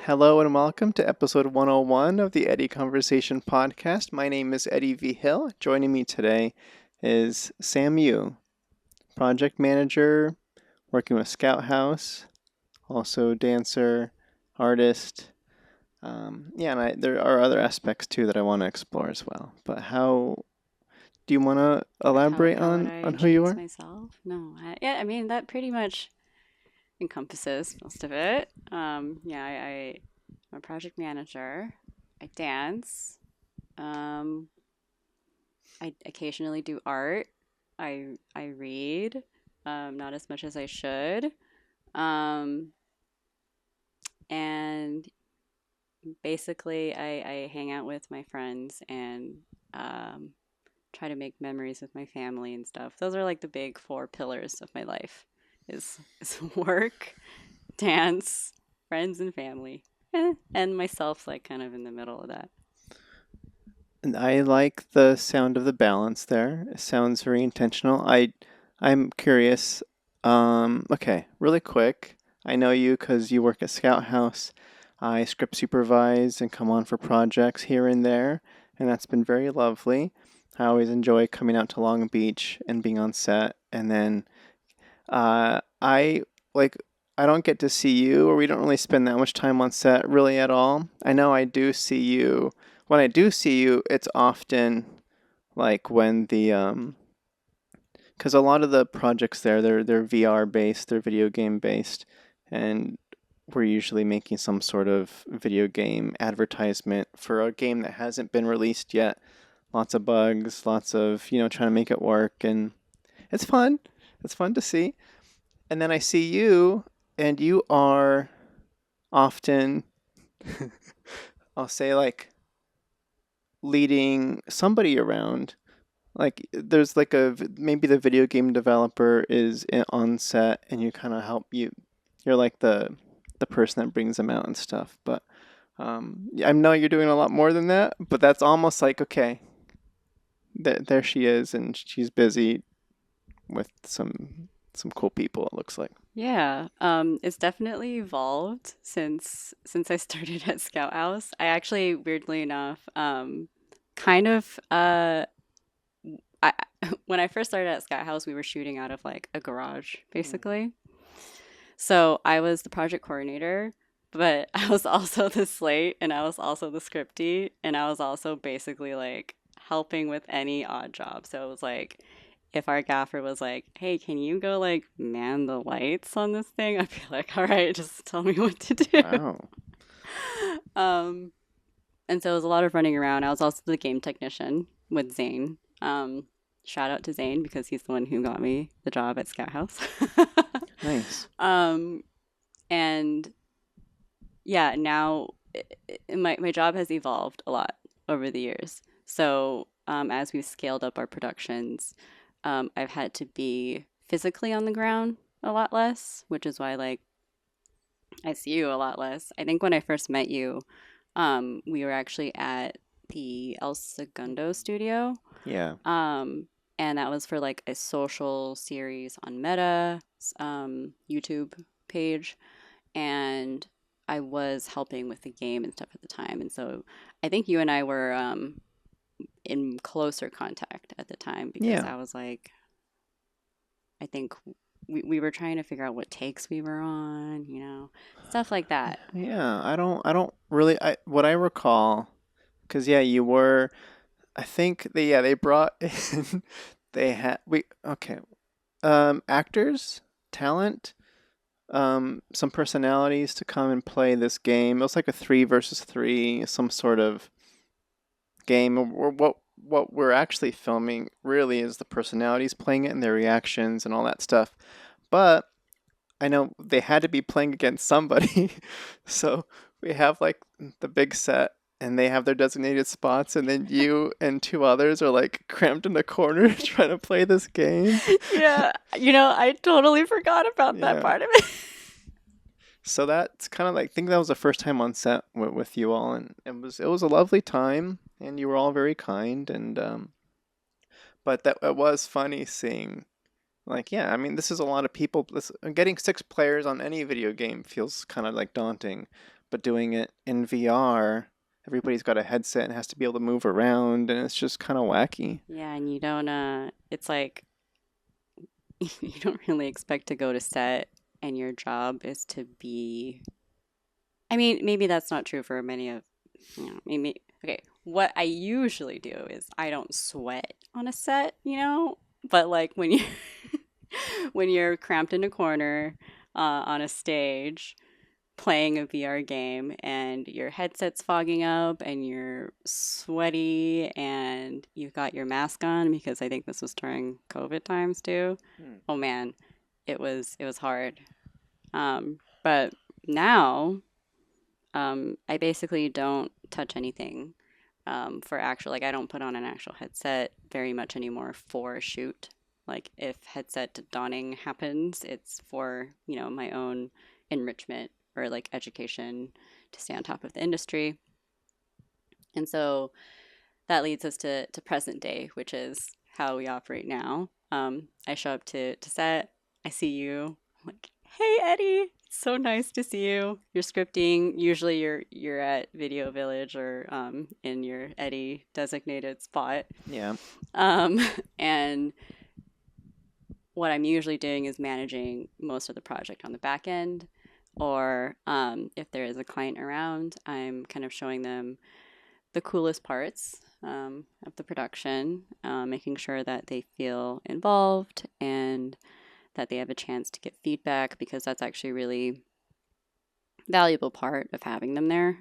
Hello and welcome to episode 101 of the Eddie Conversation podcast. My name is Eddie Vigil. Joining me today is Sam Yu, project manager, working with Scout House, also dancer, artist. There are other aspects too that I want to explore as well. But how do you want to Like elaborate how would I on who you introduce are? myself? No, I mean that pretty much encompasses most of it. I'm a project manager. I dance. Um, I occasionally do art. I read, not as much as I should. Um, and basically, I hang out with my friends and um, try to make memories with my family and stuff. Those are like the big four pillars of my life is work, dance, friends and family. And myself like kind of in the middle of that. And I like the sound of the balance there. It sounds very intentional. I'm curious. Okay, really quick. I know you because you work at Scout House. I script supervise and come on for projects here and there, and that's been very lovely. I always enjoy coming out to Long Beach and being on set, and then I like I don't get to see you, or we don't really spend that much time on set really at all. I know I do see you. When I do see you, it's often like when because a lot of the projects there, they're VR based, they're video game based, and we're usually making some sort of video game advertisement for a game that hasn't been released yet. Lots of bugs, lots of trying to make it work, and it's fun. It's fun to see. And then I see you, and you are often, I'll say, like leading somebody around. Like there's like maybe the video game developer is on set, and you kind of help you. You're like the person that brings them out and stuff. But I know you're doing a lot more than that. But that's almost like okay, there she is, and she's busy with some cool people. It looks like. Yeah, it's definitely evolved since I started at Scout House. I actually, weirdly enough, kind of I when I first started at Scout House, we were shooting out of like a garage, basically. So I was the project coordinator, but I was also the slate and I was also the scripty and I was also basically like helping with any odd job. So it was like if our gaffer was like, "Hey, can you go like man the lights on this thing?" I'd be like, "All right, just tell me what to do." Wow. Um, and so it was a lot of running around. I was also the game technician with Zane. Shout out to Zane because he's the one who got me the job at Scout House. Nice. um, and yeah, now my job has evolved a lot over the years. So as we've scaled up our productions, I've had to be physically on the ground a lot less, which is why like I see you a lot less. I think when I first met you, we were actually at the El Segundo studio. Yeah. Um, and that was for like a social series on Meta, YouTube page. And I was helping with the game and stuff at the time. And so I think you and I were in closer contact at the time because Yeah. I was like, I think we were trying to figure out what takes we were on, stuff like that. Yeah. I don't really. What I recall, because yeah, you were. I think they brought in. They had we okay. Actors, talent, some personalities to come and play this game. It was like a three versus three, some sort of game. Or what we're actually filming really is the personalities playing it and their reactions and all that stuff. But I know they had to be playing against somebody, so we have like the big set. And they have their designated spots, and then you and two others are like cramped in the corner trying to play this game. Yeah, I totally forgot about that Yeah. part of it. So that's kind of like I think that was the first time on set with you all, and it was a lovely time, and you were all very kind, and but that it was funny seeing. Like, yeah, I mean, this is a lot of people. Getting 6 players on any video game feels kind of like daunting, but doing it in VR, everybody's got a headset and has to be able to move around, and it's just kind of wacky. Yeah, and you don't it's like you don't really expect to go to set and your job is to be I mean, maybe that's not true for many of maybe okay, what I usually do is I don't sweat on a set, but like when you when you're cramped in a corner on a stage playing a VR game and your headset's fogging up and you're sweaty and you've got your mask on because I think this was during COVID times too. Hmm. Oh man, it was hard. But now I basically don't touch anything for actual, like, I don't put on an actual headset very much anymore for a shoot. Like, if headset donning happens, it's for, my own enrichment or like education to stay on top of the industry. And so that leads us to present day, which is how we operate now. I show up to set, I see you, I'm like, hey Eddie, it's so nice to see you. You're scripting. Usually you're at Video Village or in your Eddie designated spot. Yeah. Um, and what I'm usually doing is managing most of the project on the back end. Or if there is a client around, I'm kind of showing them the coolest parts of the production, making sure that they feel involved and that they have a chance to get feedback because that's actually a really valuable part of having them there,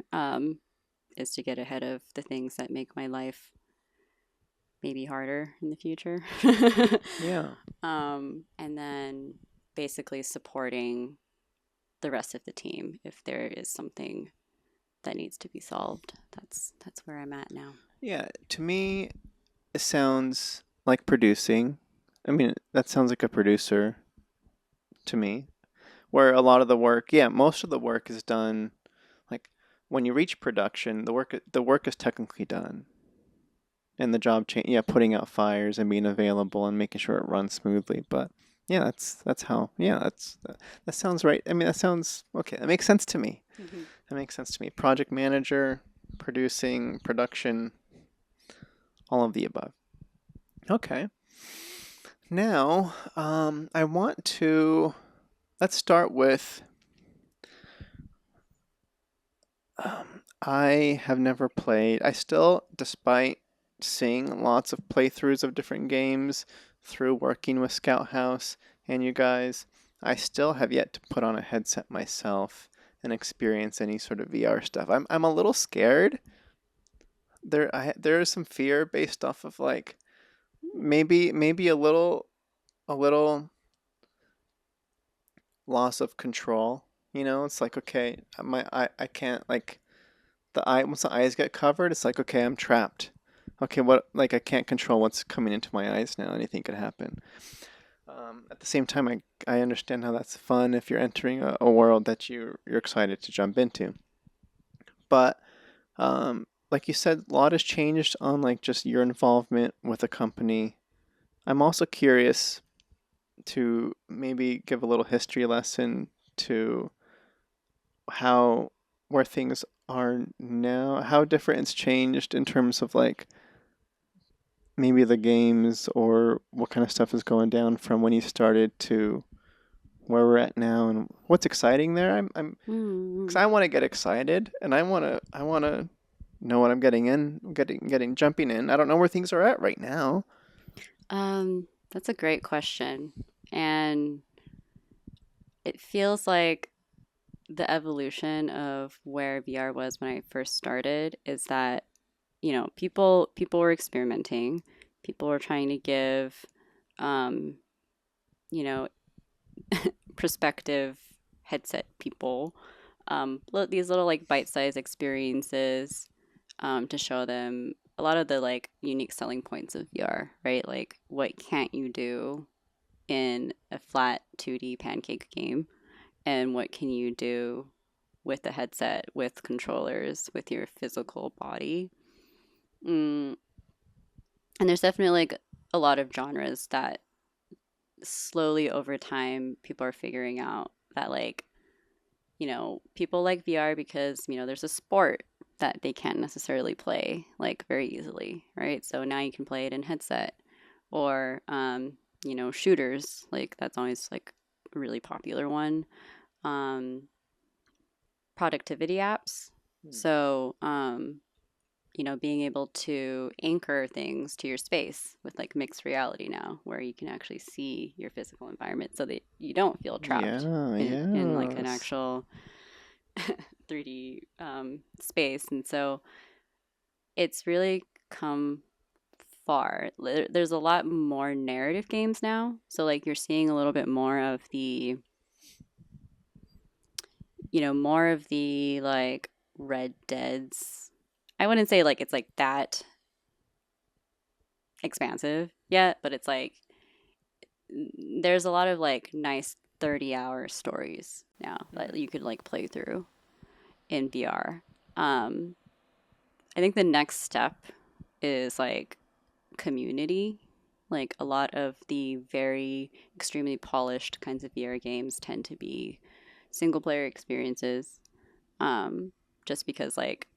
is to get ahead of the things that make my life maybe harder in the future. Yeah. And then basically supporting the rest of the team if there is something that needs to be solved. That's where I'm at now. Yeah. To me, it sounds like producing. I mean, that sounds like a producer to me, where a lot of the work, yeah, most of the work is done. Like when you reach production, the work is technically done, and the job change, yeah, putting out fires and being available and making sure it runs smoothly. But yeah, that's how. Yeah, that sounds right. I mean, that sounds okay. That makes sense to me. Mm-hmm. That makes sense to me. Project manager, producing, production, all of the above. Okay. Now, I want to let's start with. I have never played. I still, despite seeing lots of playthroughs of different games through working with Scout House and you guys, I still have yet to put on a headset myself and experience any sort of VR stuff. I'm a little scared. There is some fear based off of like maybe a little loss of control. It's like okay, I can't like the eye once the eyes get covered, it's like okay, I'm trapped. Okay, what like I can't control what's coming into my eyes now. Anything could happen. At the same time, I understand how that's fun if you're entering a world that you're excited to jump into. But like you said, a lot has changed on like just your involvement with the company. I'm also curious to maybe give a little history lesson to how where things are now, how different it's changed in terms of like maybe the games or what kind of stuff is going down from when you started to where we're at now and what's exciting there. I'm because Mm-hmm. I want to get excited and I want to know what I'm getting in, getting jumping in. I don't know where things are at right now. That's a great question. And it feels like the evolution of where VR was when I first started is that, people were experimenting. People were trying to give um, you know, prospective headset people these little like bite-sized experiences to show them a lot of the like unique selling points of VR, right? Like what can't you do in a flat 2D pancake game and what can you do with the headset, with controllers, with your physical body. Mm. And there's definitely like a lot of genres that slowly over time, people are figuring out that, like, people like VR because, there's a sport that they can't necessarily play like very easily, right? So now you can play it in headset or, shooters. Like, that's always like a really popular one. Um, Productivity apps. Hmm. So, being able to anchor things to your space with like mixed reality now, where you can actually see your physical environment so that you don't feel trapped Yeah, in like an yes. actual 3D space. And so it's really come far. There's a lot more narrative games now. So, like, you're seeing a little bit more of the like Red Deads. I wouldn't say like it's like that expansive yet, but it's like there's a lot of like nice 30-hour stories now that you could like play through in VR. Um, I think the next step is like community. Like a lot of the very extremely polished kinds of VR games tend to be single player experiences, um, just because like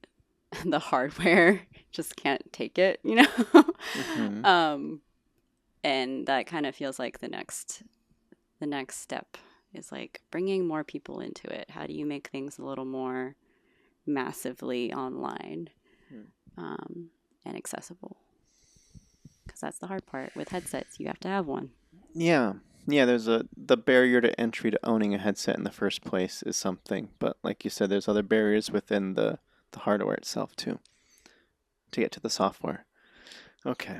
the hardware just can't take it, Mm-hmm. um, and that kind of feels like the next step is like bringing more people into it. How do you make things a little more massively online, um, and accessible? Because that's the hard part with headsets. You have to have one. Yeah. Yeah, there's the barrier to entry to owning a headset in the first place is something, but like you said, there's other barriers within the hardware itself too to get to the software. Okay.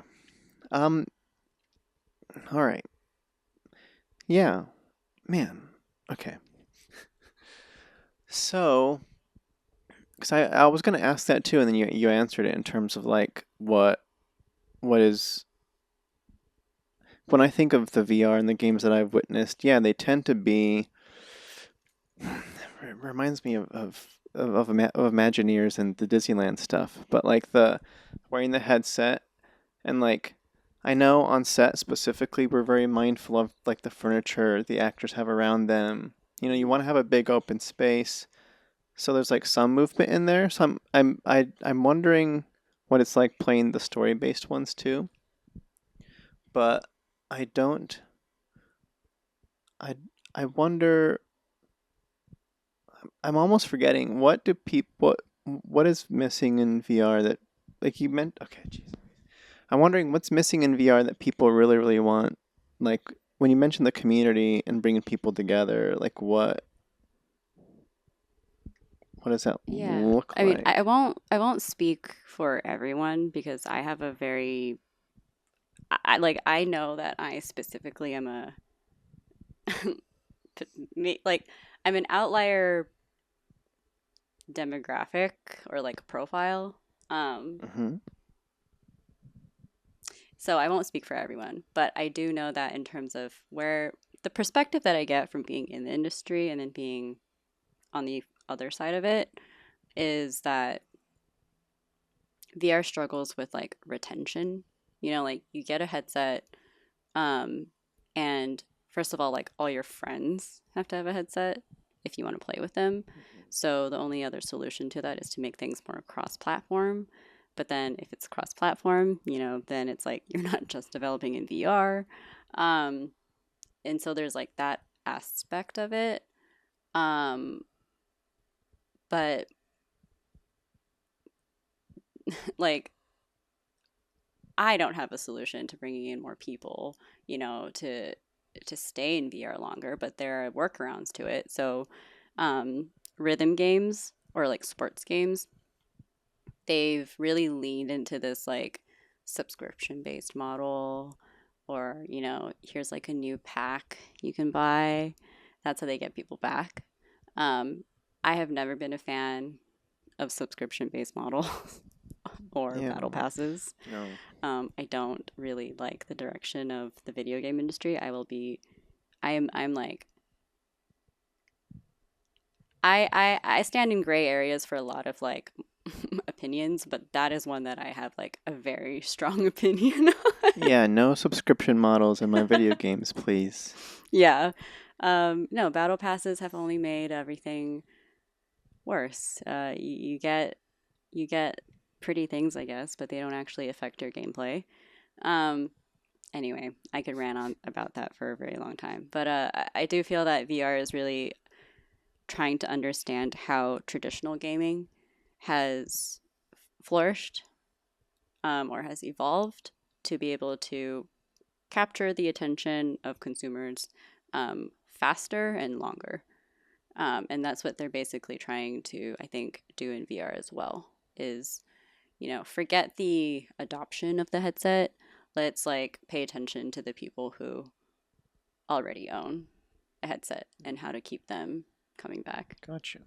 Um. All right. Yeah. Man. Okay. So, because I was gonna ask that too, and then you answered it in terms of like what is when I think of the VR and the games that I've witnessed. Yeah, they tend to be it reminds me of Imagineers and the Disneyland stuff, but like the wearing the headset and like I know on set specifically we're very mindful of like the furniture the actors have around them. You know, you want to have a big open space, so there's like some movement in there. So I'm wondering what it's like playing the story based ones too, but I don't I I wonder I'm almost forgetting what is missing in VR that like you meant okay, jeez. I'm wondering what's missing in VR that people really want. Like when you mentioned the community and bringing people together, like what does that Yeah. look I mean, I like? I won't I won't speak for everyone because I have a very like I know that I specifically am a like I'm an outlier demographic or like profile. Um Mhm. so I won't speak for everyone, but I do know that in terms of where the perspective that I get from being in the industry and then being on the other side of it is that VR struggles with like retention. Like you get a headset, um, and first of all, like all your friends have to have a headset if you want to play with them. So the only other solution to that is to make things more cross-platform. But then if it's cross-platform, then it's like you're not just developing in VR. Um, and so there's like that aspect of it. Um, but like I don't have a solution to bringing in more people, to stay in VR longer, but there are workarounds to it. So, rhythm games or like sports games, they've really leaned into this like subscription based model, or, here's like a new pack you can buy. That's how they get people back. Um, I have never been a fan of subscription based models or Yeah. battle passes. No. I don't really like the direction of the video game industry. I'm like, I stand in gray areas for a lot of like opinions, but that is one that I have like a very strong opinion Yeah, no subscription models in my video games, please. Yeah. No, battle passes have only made everything worse. You get pretty things, I guess, but they don't actually affect your gameplay. Um, anyway, I could rant on about that for a very long time, but I do feel that VR is really trying to understand how traditional gaming has flourished or has evolved to be able to capture the attention of consumers faster and longer. And that's what they're basically trying to, I think, do in VR as well. Is forget the adoption of the headset. Let's like pay attention to the people who already own a headset and how to keep them coming back. Gotcha.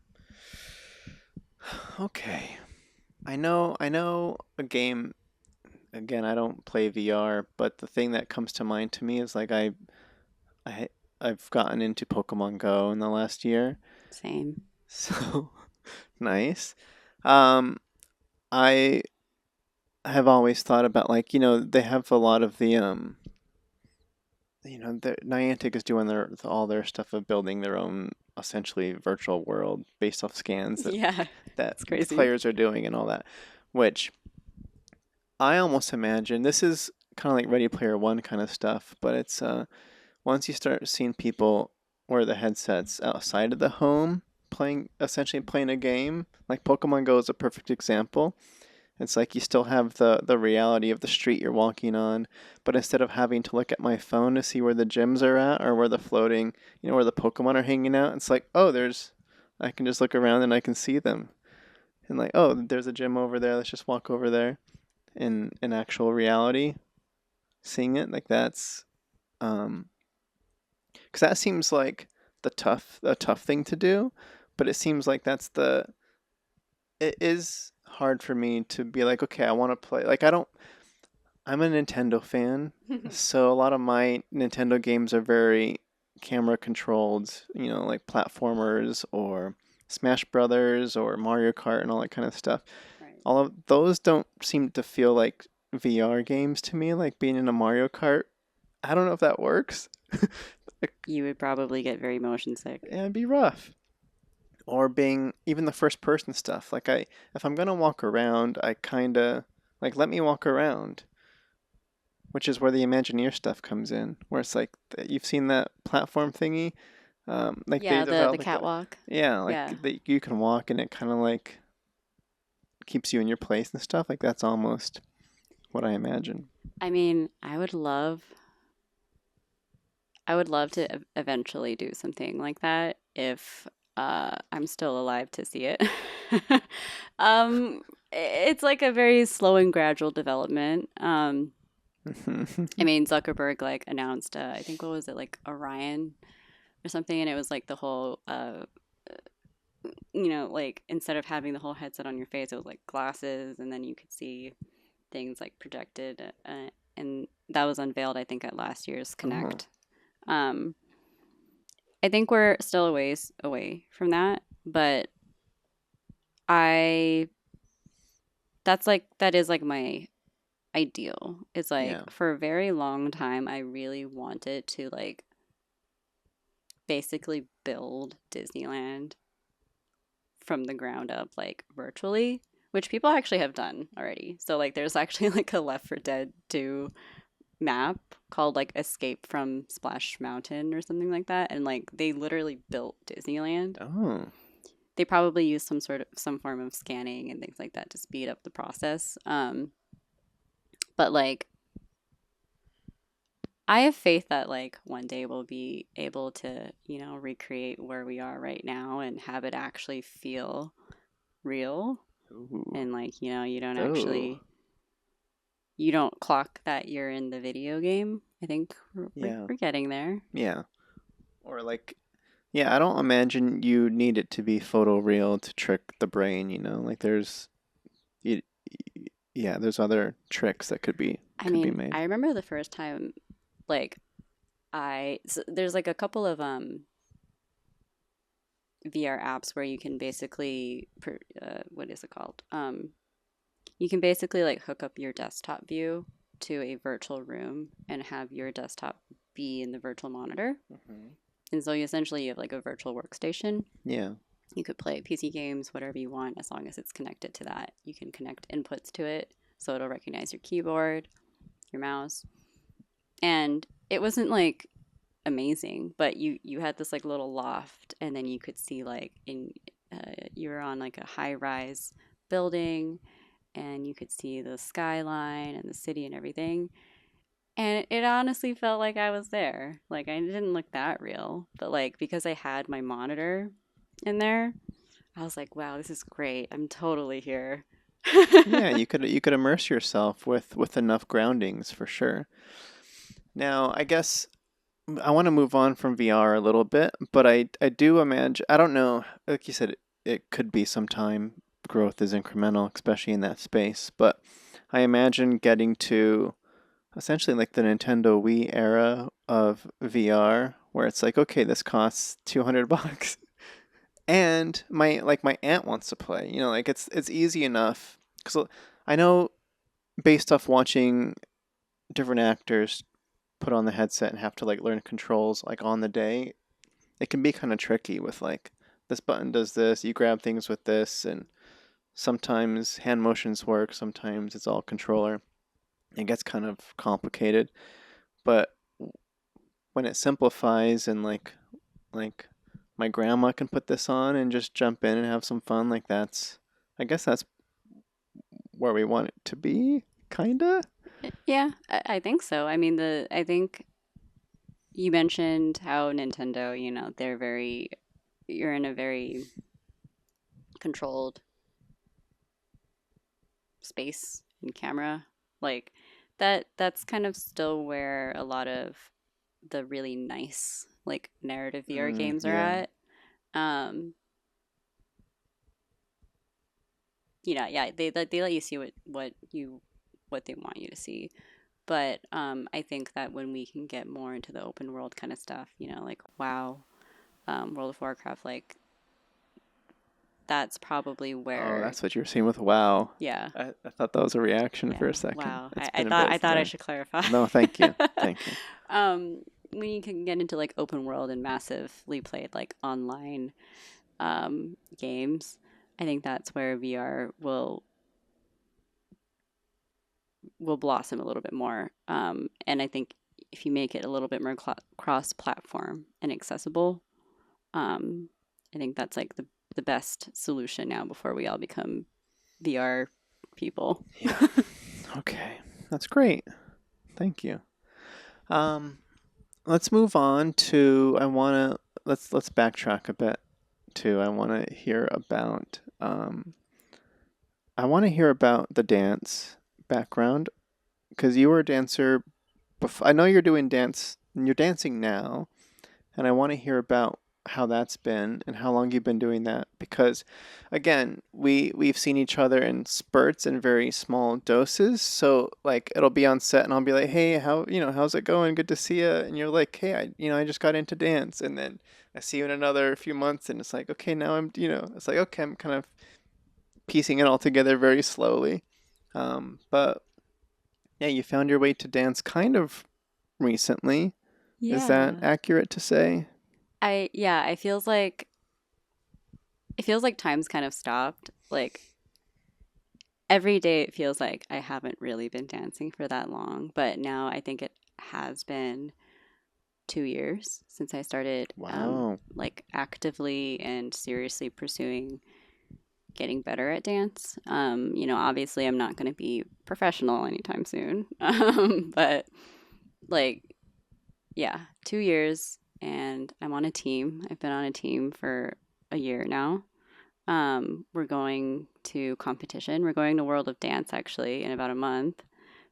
Okay. I know a game. Again, I don't play VR, but the thing that comes to mind to me is like I I've gotten into Pokemon Go in the last year. Same. So nice. Um, I have always thought about like, they have a lot of the Niantic is doing all their stuff of building their own essentially virtual world based off scans that Yeah, that it's crazy. players are doing and all that, which I almost imagine this is kind of like Ready Player One kind of stuff, but it's once you start seeing people wear the headsets outside of the home essentially playing a game, like Pokemon Go is a perfect example. It's like you still have the reality of the street you're walking on, but instead of having to look at my phone to see where the gyms are at or where the floating, where the Pokemon are hanging out, it's like, oh, I can just look around and I can see them. And like, oh, there's a gym over there. Let's just walk over there. In actual reality, seeing it like that's, because that seems like a tough thing to do, but it seems like it is hard for me to be like, okay, I want to play. Like, I'm a Nintendo fan, so a lot of my Nintendo games are very camera controlled, like platformers or Smash Brothers or Mario Kart and all that kind of stuff. Right. All of those don't seem to feel like VR games to me, like being in a Mario Kart. I don't know if that works. You would probably get very motion sick. It'd be rough. Or being even the first person stuff. Like if I'm gonna walk around, I kinda like let me walk around, which is where the Imagineer stuff comes in, where it's like you've seen that platform thingy, like they Yeah, the developed like catwalk. yeah, like Yeah. you can walk and it kind of like keeps you in your place and stuff. Like that's almost what I imagine. I mean, I would love to eventually do something like that if I'm still alive to see it. um, it's like a very slow and gradual development. I mean, Zuckerberg like announced, I think what was it like Orion or something, and it was like the whole, like instead of having the whole headset on your face, it was like glasses, and then you could see things like projected, and that was unveiled, I think, at last year's Oh, Connect. Um, I think we're still a ways away from that, but I that is like my ideal. It's like yeah. for a very long time I really wanted to like basically build Disneyland from the ground up like virtually, which people actually have done already. So like there's actually like a Left 4 Dead 2 map called like Escape from Splash Mountain or something like that, and like they literally built Disneyland. Oh, They probably use some form of scanning and things like that to speed up the process. But like I have faith that like one day we'll be able to recreate where we are right now and have it actually feel real, ooh, and like oh, you don't clock that you're in the video game. I think yeah, we're getting there. yeah. Or like, yeah, I don't imagine you need it to be photoreal to trick the brain. Like y- yeah, there's other tricks that I could be mean, made. I remember the first time like there's like a couple of VR apps where you can basically what is it called? You can basically like hook up your desktop view to a virtual room and have your desktop be in the virtual monitor. Hmm. And so you essentially you have like a virtual workstation. Yeah. You could play PC games, whatever you want, as long as it's connected to that. You can connect inputs to it, so it'll recognize your keyboard, your mouse. And it wasn't like amazing, but you had this like little loft, and then you could see like in you were on like a high rise building, and you could see the skyline and the city and everything. And it honestly felt like I was there. Like I didn't look that real, but like because I had my monitor in there, I was like, wow, this is great. I'm totally here. Yeah, you could immerse yourself with enough groundings for sure. Now, I guess I want to move on from VR a little bit, but I do imagine I don't know, like you said, it could be some time growth is incremental, especially in that space, but I imagine getting to essentially like the Nintendo Wii era of VR where it's like, okay, this costs $200 and my aunt wants to play. Like it's easy enough cuz I know based off watching different actors put on the headset and have to like learn controls like on the day, it can be kind of tricky with like this button does this, you grab things with this, and sometimes hand motions work, sometimes it's all controller. It gets kind of complicated, but when it simplifies and like my grandma can put this on and just jump in and have some fun, like that's I guess that's where we want it to be, kinda. Yeah, I think so. I mean, I think you mentioned how Nintendo, they're very, you're in a very controlled space and camera. Like that's kind of still where a lot of the really nice like narrative VR games are Yeah. at. Um, yeah, they let you see what they want you to see. But I think that when we can get more into the open world kind of stuff, like WoW, World of Warcraft, like that's probably Oh, where, that's what you were saying with wow. yeah, I thought that was a reaction yeah, for a second. wow. It's I been a thought bit I thought I there. should clarify. No, thank you. Thank you. When you can get into like open world and massively played like online games, I think that's where VR will blossom a little bit more. And I think if you make it a little bit more cross-platform and accessible, um, I think that's like the best solution now before we all become VR people. Yeah. Okay. That's great. Thank you. Um, let's move on to let's backtrack a bit too. I want to hear about the dance background because you were a dancer I know you're doing dance and you're dancing now, and I want to hear about how that's been and how long you've been doing that because again, we've seen each other in spurts and very small doses. So like it'll be on set and I'll be like, "Hey, how's it going? Good to see you." And you're like, "Hey, I just got into dance." And then I see you in another few months and it's like, "Okay, now it's like, okay, I'm kind of piecing it all together very slowly." But yeah, you found your way to dance kind of recently. Is that Yeah. accurate to say? Yeah, it feels like time's kind of stopped. Like every day it feels like I haven't really been dancing for that long, but now I think it has been 2 years since I started Wow. like actively and seriously pursuing getting better at dance. Obviously I'm not going to be professional anytime soon, but like yeah, 2 years, and I'm on a team. I've been on a team for a year now. We're going to competition. We're going to World of Dance actually in about a month,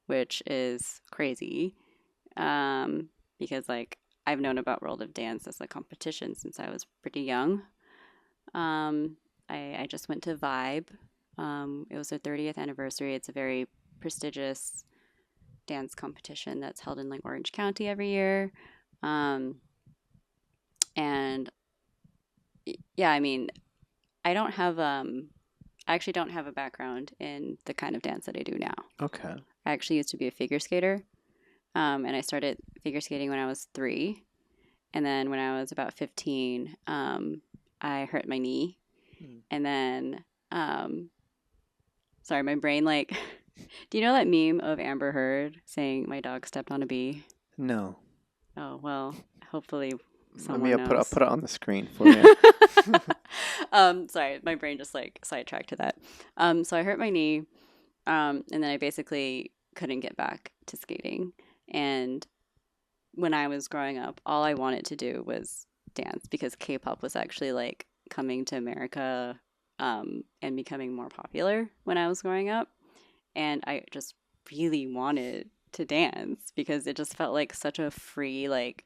which is crazy. Um, because like I've known about World of Dance as a competition since I was pretty young. Um, I just went to Vibe. It was their 30th anniversary. It's a very prestigious dance competition that's held in like Orange County every year. Um, and yeah, I mean, I don't have I actually don't have a background in the kind of dance that I do now. Okay. I actually used to be a figure skater, and I started figure skating when I was 3. And then when I was about 15, I hurt my knee. Hmm. And then, um, sorry, my brain, like, do you know that meme of Amber Heard saying, my dog stepped on a bee? No. Oh, well, hopefully Maybe someone I'll knows. put it on the screen for you. Sorry, my brain just like sidetracked to that. So I hurt my knee, and then I basically couldn't get back to skating. And when I was growing up, all I wanted to do was dance because K-pop was actually like coming to America, and becoming more popular when I was growing up. And I just really wanted to dance because it just felt like such a free, like,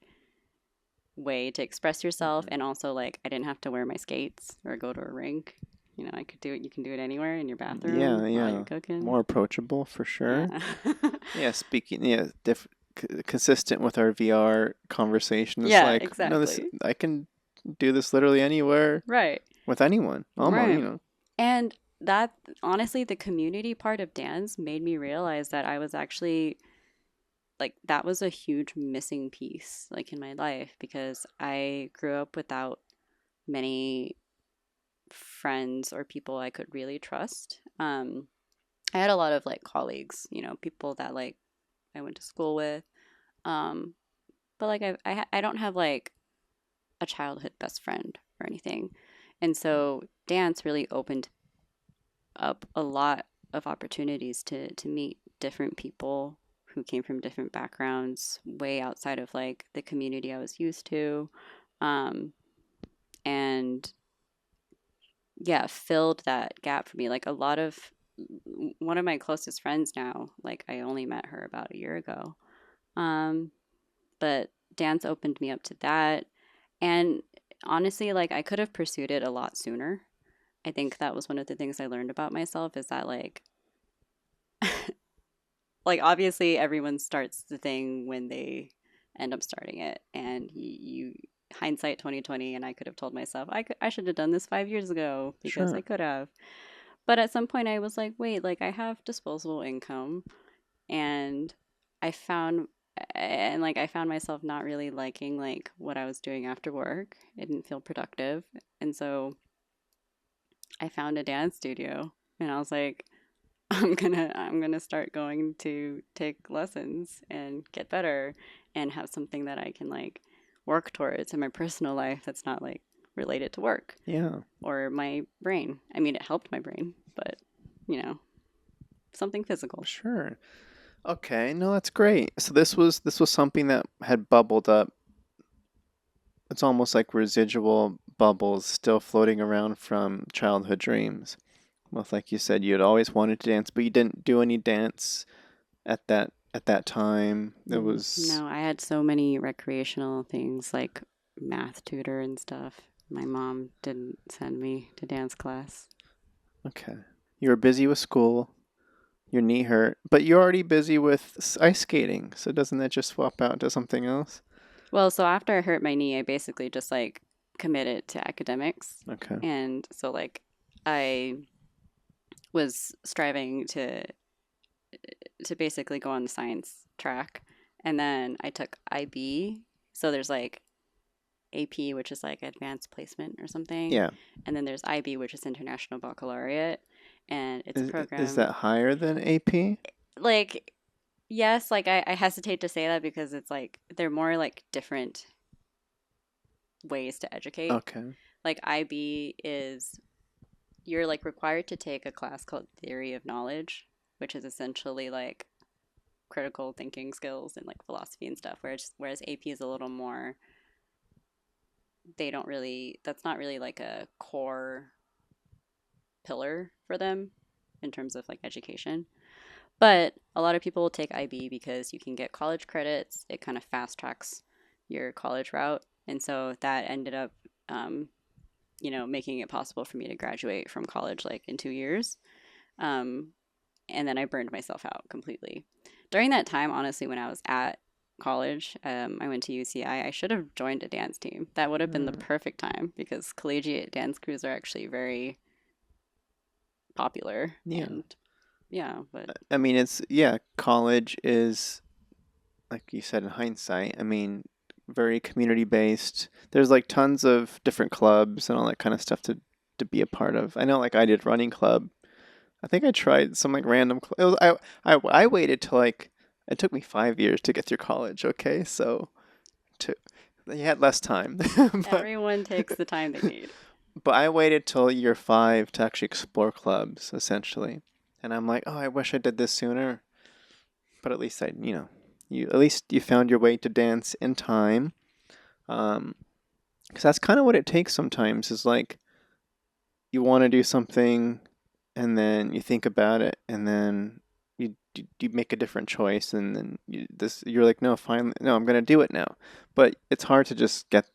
way to express yourself. Mhm. And also, like, I didn't have to wear my skates or go to a rink. You know, I could do it. You can do it anywhere in your bathroom Yeah, while you're yeah. cooking. More approachable for sure. Yeah. Yeah, speaking, yeah, consistent with our VR conversation. It's Yeah, like, no, this exactly. I can do this literally anywhere Right. with anyone, almost, Right. you know. And that, honestly, the community part of dance made me realize that I was actually, like, that was a huge missing piece, like, in my life because I grew up without many friends or people I could really trust. I had a lot of like colleagues, you know, people that like I went to school with. Um, but like I don't have like a childhood best friend or anything. And so dance really opened up a lot of opportunities to meet different people who came from different backgrounds, way outside of like the community I was used to. Um, and yeah, filled that gap for me. Like a lot of one of my closest friends now, like I only met her about a year ago. Um, but dance opened me up to that. And honestly, like I could have pursued it a lot sooner. I think that was one of the things I learned about myself is that like obviously everyone starts the thing when they end up starting it and you hindsight 2020 and I could have told myself I should have done this 5 years ago because I Sure. could have. But at some point I was like, wait, like I have disposable income and I found I found myself not really liking like what I was doing after work. It didn't feel productive. And so I found a dance studio and I was like, I'm gonna start going to take lessons and get better and have something that I can like work towards in my personal life that's not like related to work Yeah, or my brain. I mean, it helped my brain, but you know, something physical. sure. Okay, no, that's great. So this was something that had bubbled up. It's almost like residual bubbles still floating around from childhood dreams. Well, like you said, you had always wanted to dance, but you didn't do any dance at that time. It was No, I had so many recreational things like math tutor and stuff. My mom didn't send me to dance class. okay. You were busy with school, your knee hurt, but you're already busy with ice skating. So doesn't that just swap out to something else? Well, so after I hurt my knee, I basically just like committed to academics. Okay. And so like I was striving to basically go on the science track. And then I took IB. So there's like AP, which is like advanced placement or something. Yeah. And then there's IB, which is international baccalaureate. And it's a Is program that higher than AP? like, yes, like I hesitate to say that because it's like they're more like different ways to educate. Okay. Like IB is you're like required to take a class called Theory of Knowledge, which is essentially like critical thinking skills and like philosophy and stuff. Whereas AP is a little more they don't really that's not really like a core pillar for them in terms of like education. But a lot of people will take IB because you can get college credits. It kind of fast tracks your college route. And so that ended up, um, making it possible for me to graduate from college like in 2 years. Um, and then I burned myself out completely. During that time, honestly, when I was at college, I went to UCI. I should have joined a dance team. That would have been the Hmm. perfect time because collegiate dance crews are actually very popular. Yeah. And yeah, but I mean, it's, yeah, college is, like you said, in hindsight, I mean, very community based. There's like tons of different clubs and all that kind of stuff to be a part of. I know, like I did running club. I think I tried some like random. It was, I waited till like it took me 5 years to get through college. Okay, so to you had less time, but everyone takes the time they need. but I waited till year 5 to actually explore clubs essentially, and I'm like, oh, I wish I did this sooner. But at least you at least you found your way to dance in time. Um, because that's kind of what it takes sometimes. Is like you want to do something, and then you think about it, and then you make a different choice, and then you're like, no, finally, no, I'm gonna do it now. But it's hard to just get.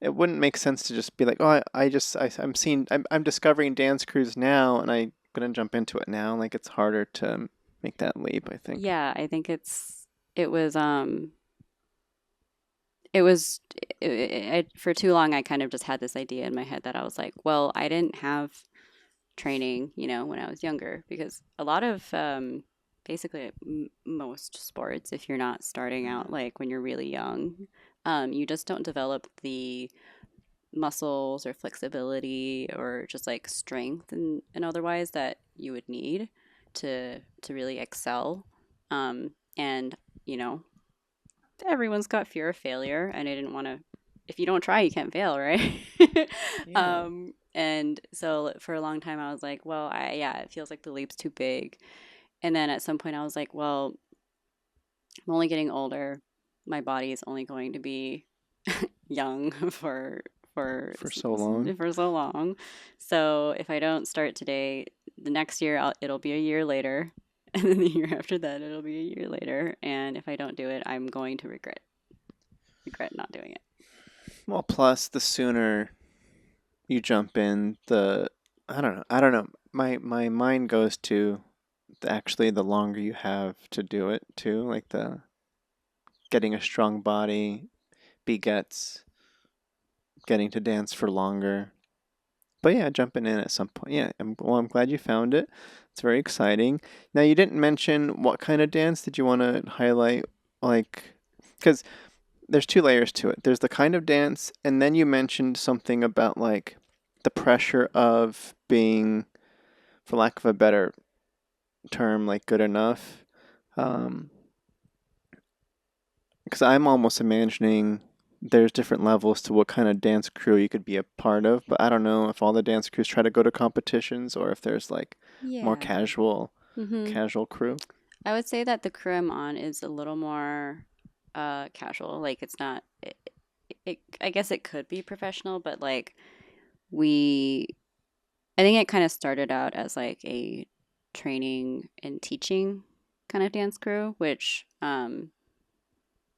It wouldn't make sense to just be like, oh, I'm discovering dance crews now, and I'm gonna jump into it now. Like it's harder to make that leap, I think. Yeah, I think it was it was for too long I kind of just had this idea in my head that I was like, well, I didn't have training, when I was younger, because a lot of basically most sports, if you're not starting out like when you're really young, you just don't develop the muscles or flexibility or just like strength and otherwise that you would need to really excel. And you know, everyone's got fear of failure, and I didn't want to. If you don't try, you can't fail, right? Yeah. And so for a long time, I was like, well, yeah, it feels like the leap's too big. And then at some point, I was like, well, I'm only getting older. My body is only going to be young for For so long. for so long. So if I don't start today, the next year it'll be a year later, and then the year after that it'll be a year later. And if I don't do it, I'm going to regret not doing it. Well, plus the sooner you jump in, the I don't know. I don't know. My mind goes to actually the longer you have to do it too, like the getting a strong body begets getting to dance for longer. But yeah, jumping in at some point. Yeah, I'm glad you found it. It's very exciting. Now you didn't mention what kind of dance did you want to highlight, like, because there's two layers to it. There's the kind of dance, and then you mentioned something about like the pressure of being, for lack of a better term, like good enough. Um, because I'm almost imagining there's different levels to what kind of dance crew you could be a part of, but I don't know if all the dance crews try to go to competitions or if there's like more Yeah. Mm-hmm. casual crew. I would say that the crew I'm on is a little more casual. Like it's not. I guess it could be professional, but like we I think it kind of started out as like a training and teaching kind of dance crew, which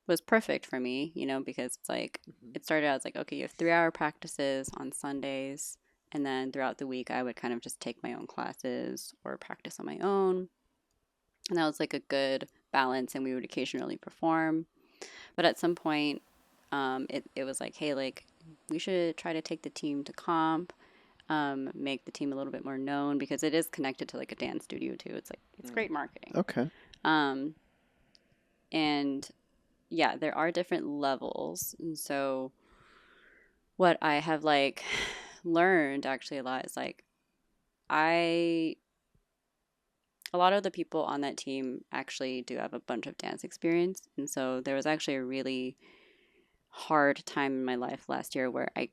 was perfect for me, because it's like Mhm. it started out as like, okay, you have 3 hour practices on Sundays, and then throughout the week I would kind of just take my own classes or practice on my own. And that was like a good balance, and we would occasionally perform. But at some point, it was like, hey, like we should try to take the team to comp, make the team a little bit more known because it is connected to like a dance studio too. It's like it's Mm. great marketing. Okay. Um, and yeah, there are different levels. And so what I have like learned actually a lot is like I a lot of the people on that team actually do have a bunch of dance experience. And so there was actually a really hard time in my life last year where I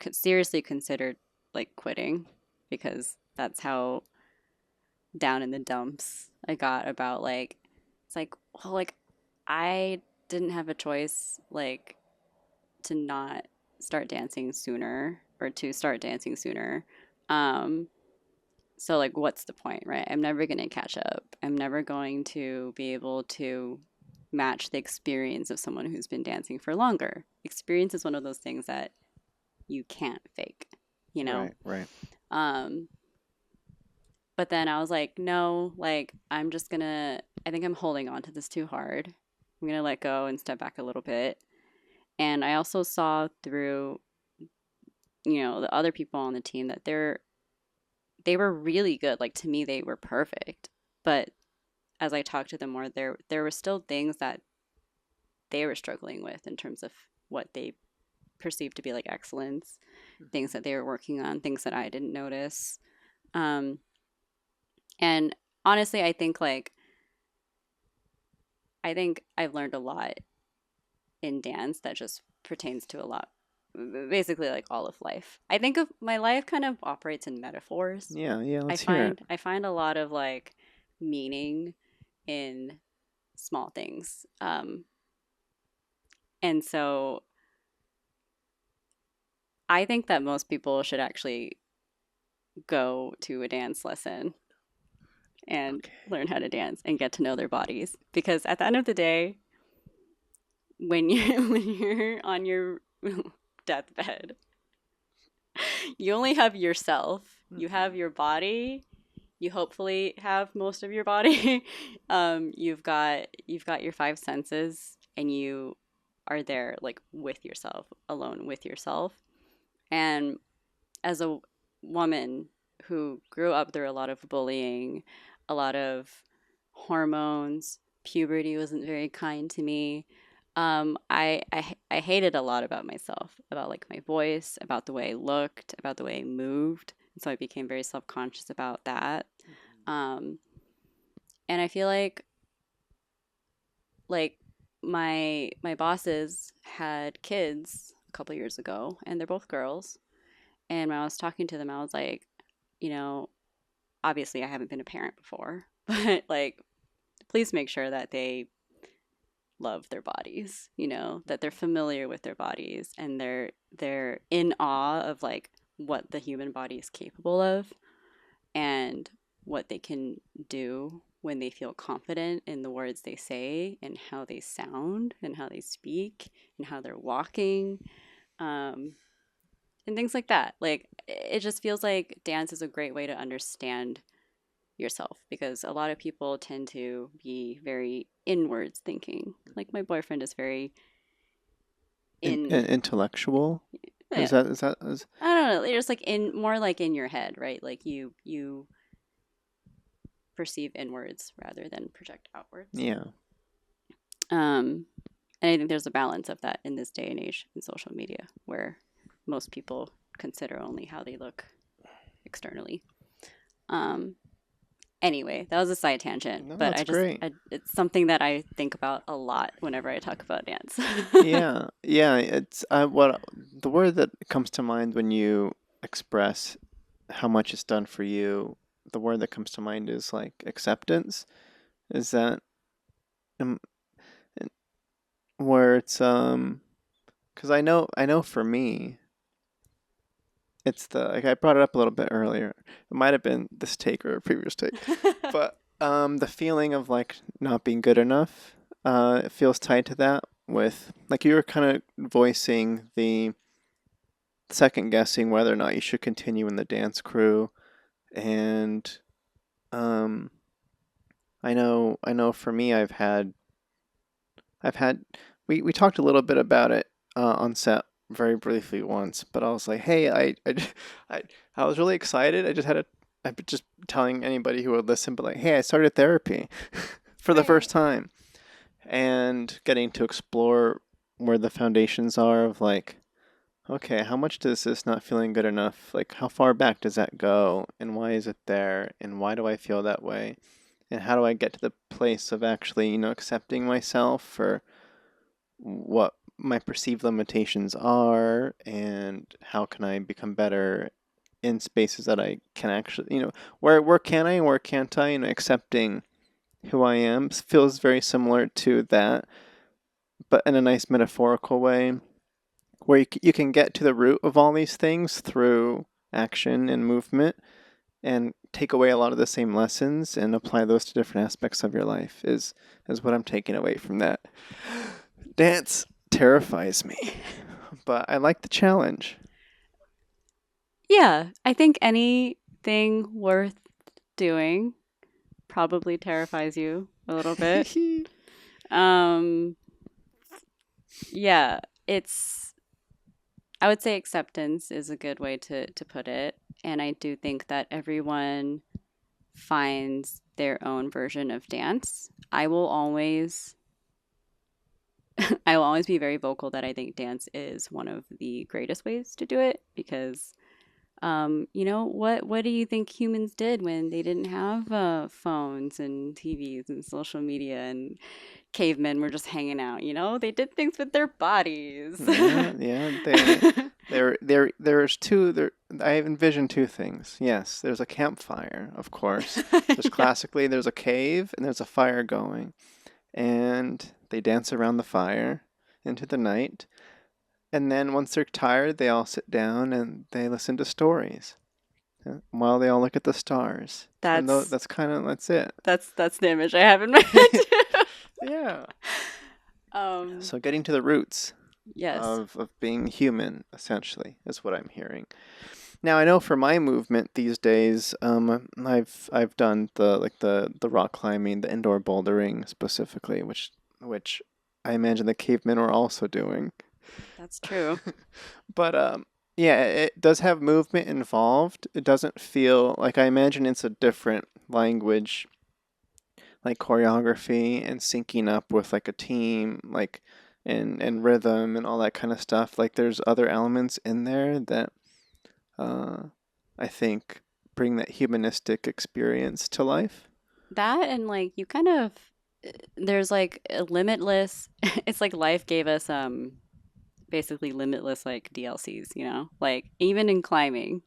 could seriously considered like quitting because that's how down in the dumps I got about like it's like, well, like I didn't have a choice like to not start dancing sooner or to start dancing sooner. Um so like what's the point, right? I'm never going to catch up. I'm never going to be able to match the experience of someone who's been dancing for longer. Experience is one of those things that you can't fake, you know? Right, right. Um But then I was like, no, like I think I'm holding on to this too hard. I'm gonna let go and step back a little bit. And I also saw through, the other people on the team that they were really good. Like to me, they were perfect. But as I talked to them more, there were still things that they were struggling with in terms of what they perceived to be like excellence, things that they were working on, things that I didn't notice. Um, and honestly, I think I've learned a lot in dance that just pertains to a lot, basically like all of life. I think of my life kind of operates in metaphors. Yeah, yeah, I let's hear it. find I find a lot of like meaning in small things. And so I think that most people should actually go to a dance lesson and Okay. learn how to dance and get to know their bodies because at the end of the day, when you when you're on your deathbed, you only have yourself. You have Mhm. your body. You hopefully have most of your body. You've got your five senses, and you are there like with yourself, alone with yourself. And as a woman who grew up through a lot of bullying, a lot of hormones, puberty wasn't very kind to me. I hated a lot about myself, about like my voice, about the way I looked, about the way I moved. And so I became very self conscious about that. Um, and I feel like my bosses had kids a couple years ago, and they're both girls. And when I was talking to them, I was like, you know, obviously I haven't been a parent before, but like, please make sure that they love their bodies, that they're familiar with their bodies and they're in awe of like what the human body is capable of and what they can do when they feel confident in the words they say and how they sound and how they speak and how they're walking. Um, and things like that. Like, it just feels like dance is a great way to understand yourself because a lot of people tend to be very inwards thinking. Like, my boyfriend is very in, Intellectual? I Is that is don't know, just like in more like in your head, right? Like, you perceive inwards rather than project outwards. yeah. Um, and I think there's a balance of that in this day and age in social media where most people consider only how they look externally. Um, Anyway, that was a side tangent, No, but that's great. it's something that I think about a lot whenever I talk about dance. Yeah, yeah. It's what the word that comes to mind when you express how much it's done for you. The word that comes to mind is like acceptance. Is that um, where it's because I know for me it's the like I brought it up a little bit earlier. It might have been this take or a previous take, but the feeling of like not being good enough, it feels tied to that. With like you were kind of voicing the second guessing whether or not you should continue in the dance crew, and um, I know for me I've had we talked a little bit about it on set very briefly once, but I was like, hey, I, I was really excited. I just had a I've been just telling anybody who would listen, but like, hey, I started therapy for the first Right. time and getting to explore where the foundations are of like, okay, how much does this not feeling good enough? Like, how far back does that go, and why is it there, and why do I feel that way? And how do I get to the place of actually, accepting myself for what my perceived limitations are and how can I become better in spaces that I can actually, where can I and where can't I, accepting who I am feels very similar to that, but in a nice metaphorical way where you can get to the root of all these things through action and movement and take away a lot of the same lessons and apply those to different aspects of your life is what I'm taking away from that. Dance terrifies me, but I like the challenge. Yeah, I think anything worth doing probably terrifies you a little bit. Um, yeah, it's I would say acceptance is a good way to put it. and I do think that everyone finds their own version of dance. I will always be very vocal that I think dance is one of the greatest ways to do it because what do you think humans did when they didn't have phones and TVs and social media and cavemen were just hanging out? They did things with their bodies. Yeah, yeah. There's two. I envision two things. Yes, there's a campfire, of course. There's Yeah, classically there's a cave and there's a fire going, and they dance around the fire into the night. And then once they're tired, they all sit down and they listen to stories while they all look at the stars. And that's that's it. that's the image I have in my head too. Yeah. Um, So getting to the roots yes, of being human, essentially, is what I'm hearing. Now I know for my movement these days, I've done the rock climbing, the indoor bouldering specifically, which I imagine the cavemen were also doing. that's true. But yeah, it does have movement involved. It doesn't feel like I imagine it's a different language, like choreography and syncing up with like a team, like and rhythm and all that kind of stuff. Like there's other elements in there that uh, I think bring that humanistic experience to life. That and like you kind of there's like a limitless. It's like life gave us basically limitless like DLCs, Like even in climbing,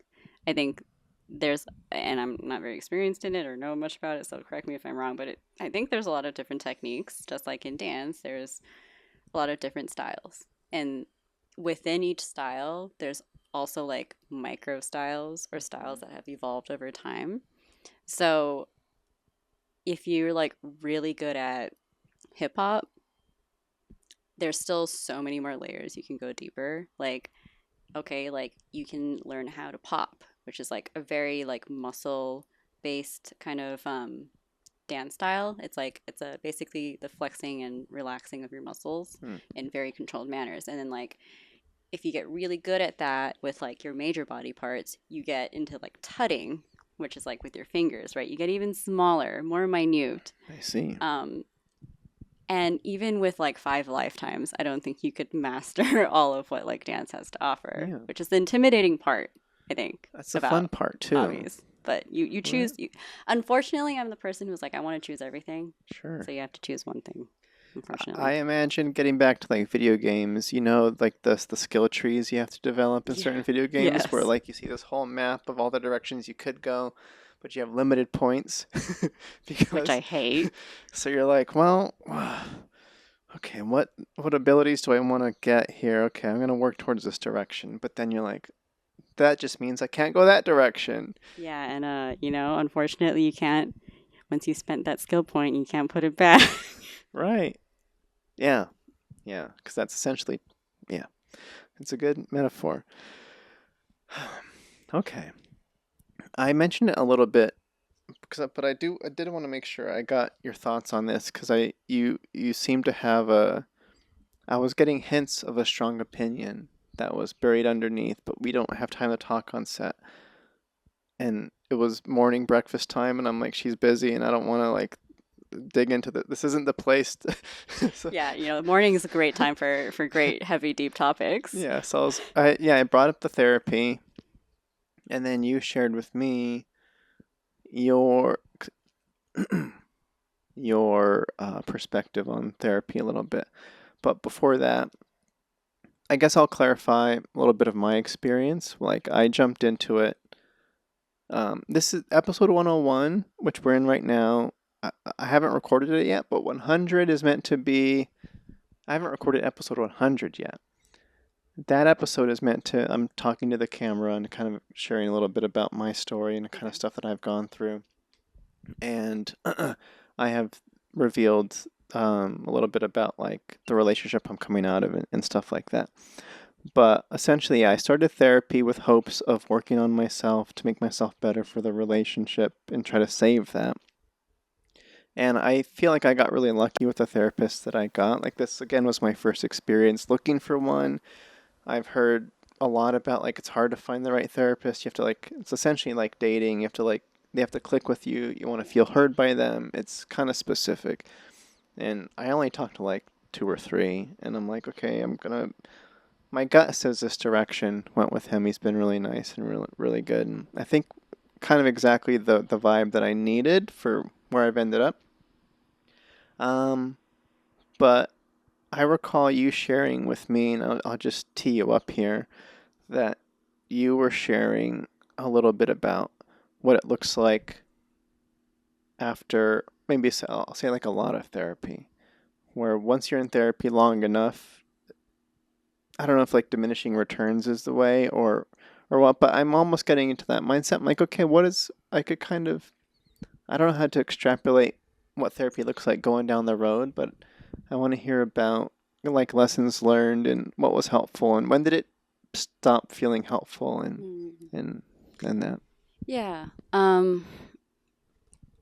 I think there's and I'm not very experienced in it or know much about it, so correct me if I'm wrong, but I think there's a lot of different techniques, just like in dance, there's a lot of different styles. And within each style, there's also like micro styles or styles that have evolved over time. So if you're like really good at hip hop, there's still so many more layers you can go deeper. Like okay, like you can learn how to pop, which is like a very like muscle based kind of dance style. It's a basically the flexing and relaxing of your muscles Hmm. in very controlled manners. And then like if you get really good at that with like your major body parts, you get into like tutting, which is like with your fingers, right? You get even smaller, more minute. I see. Um, and even with like 5 lifetimes, I don't think you could master all of what like dance has to offer, Yeah, which is the intimidating part, I think, that's the fun about part too, hobbies. But you right? choose. Unfortunately, I'm the person who's like, I want to choose everything, Sure. so you have to choose one thing. I Unfortunately, imagine getting back to like video games, like the skill trees you have to develop in yeah, certain video games where yes, like you see this whole map of all the directions you could go, but you have limited points which I because hate. so you're like, well, okay, what abilities do I want to get here? Okay, I'm going to work towards this direction, but then you're like, that just means I can't go that direction. Yeah, and unfortunately, you can't. Once you spent that skill point, you can't put it back. Right. Yeah. Yeah, cuz that's essentially yeah, it's a good metaphor. Okay. I mentioned it a little bit but I did want to make sure I got your thoughts on this because you seem to have a I was getting hints of a strong opinion that was buried underneath, but we don't have time to talk on set. And it was morning breakfast time, and I'm like, she's busy, and I don't want to like dig into the. This isn't the place. So, Yeah, morning is a great time for great heavy deep topics. yeah, so I brought up the therapy, and then you shared with me your your perspective on therapy a little bit. But before that, I guess I'll clarify a little bit of my experience. Like I jumped into it. This is episode 101, which we're in right now. I haven't recorded it yet, but 100 is meant to be. I haven't recorded episode 100 yet. That episode is meant to. I'm talking to the camera and kind of sharing a little bit about my story and the kind of Okay. stuff that I've gone through. And I have revealed a little bit about like the relationship I'm coming out of and stuff like that. But essentially, yeah, I started therapy with hopes of working on myself to make myself better for the relationship and try to save that. And I feel like I got really lucky with the therapist that I got. Like, this again was my first experience looking for one. I've heard a lot about like it's hard to find the right therapist. You have to like it's essentially like dating. You have to like they have to click with you. You want to feel heard by them. It's kind of specific. And I only talked to like two or three, and I'm like, okay, I'm gonna. My gut says this direction. Went with him. He's been really nice and really good. And I think kind of exactly the vibe that I needed for where I've ended up. Um, but I recall you sharing with me, and I'll just tee you up here, that you were sharing a little bit about what it looks like after maybe I'll say like a lot of therapy, where once you're in therapy long enough, I don't know if like diminishing returns is the way or what, but I'm almost getting into that mindset. I'm like, okay, what is I could kind of I don't know how to extrapolate what therapy looks like going down the road, but I want to hear about like lessons learned and what was helpful and when did it stop feeling helpful Mm. and and that. Yeah.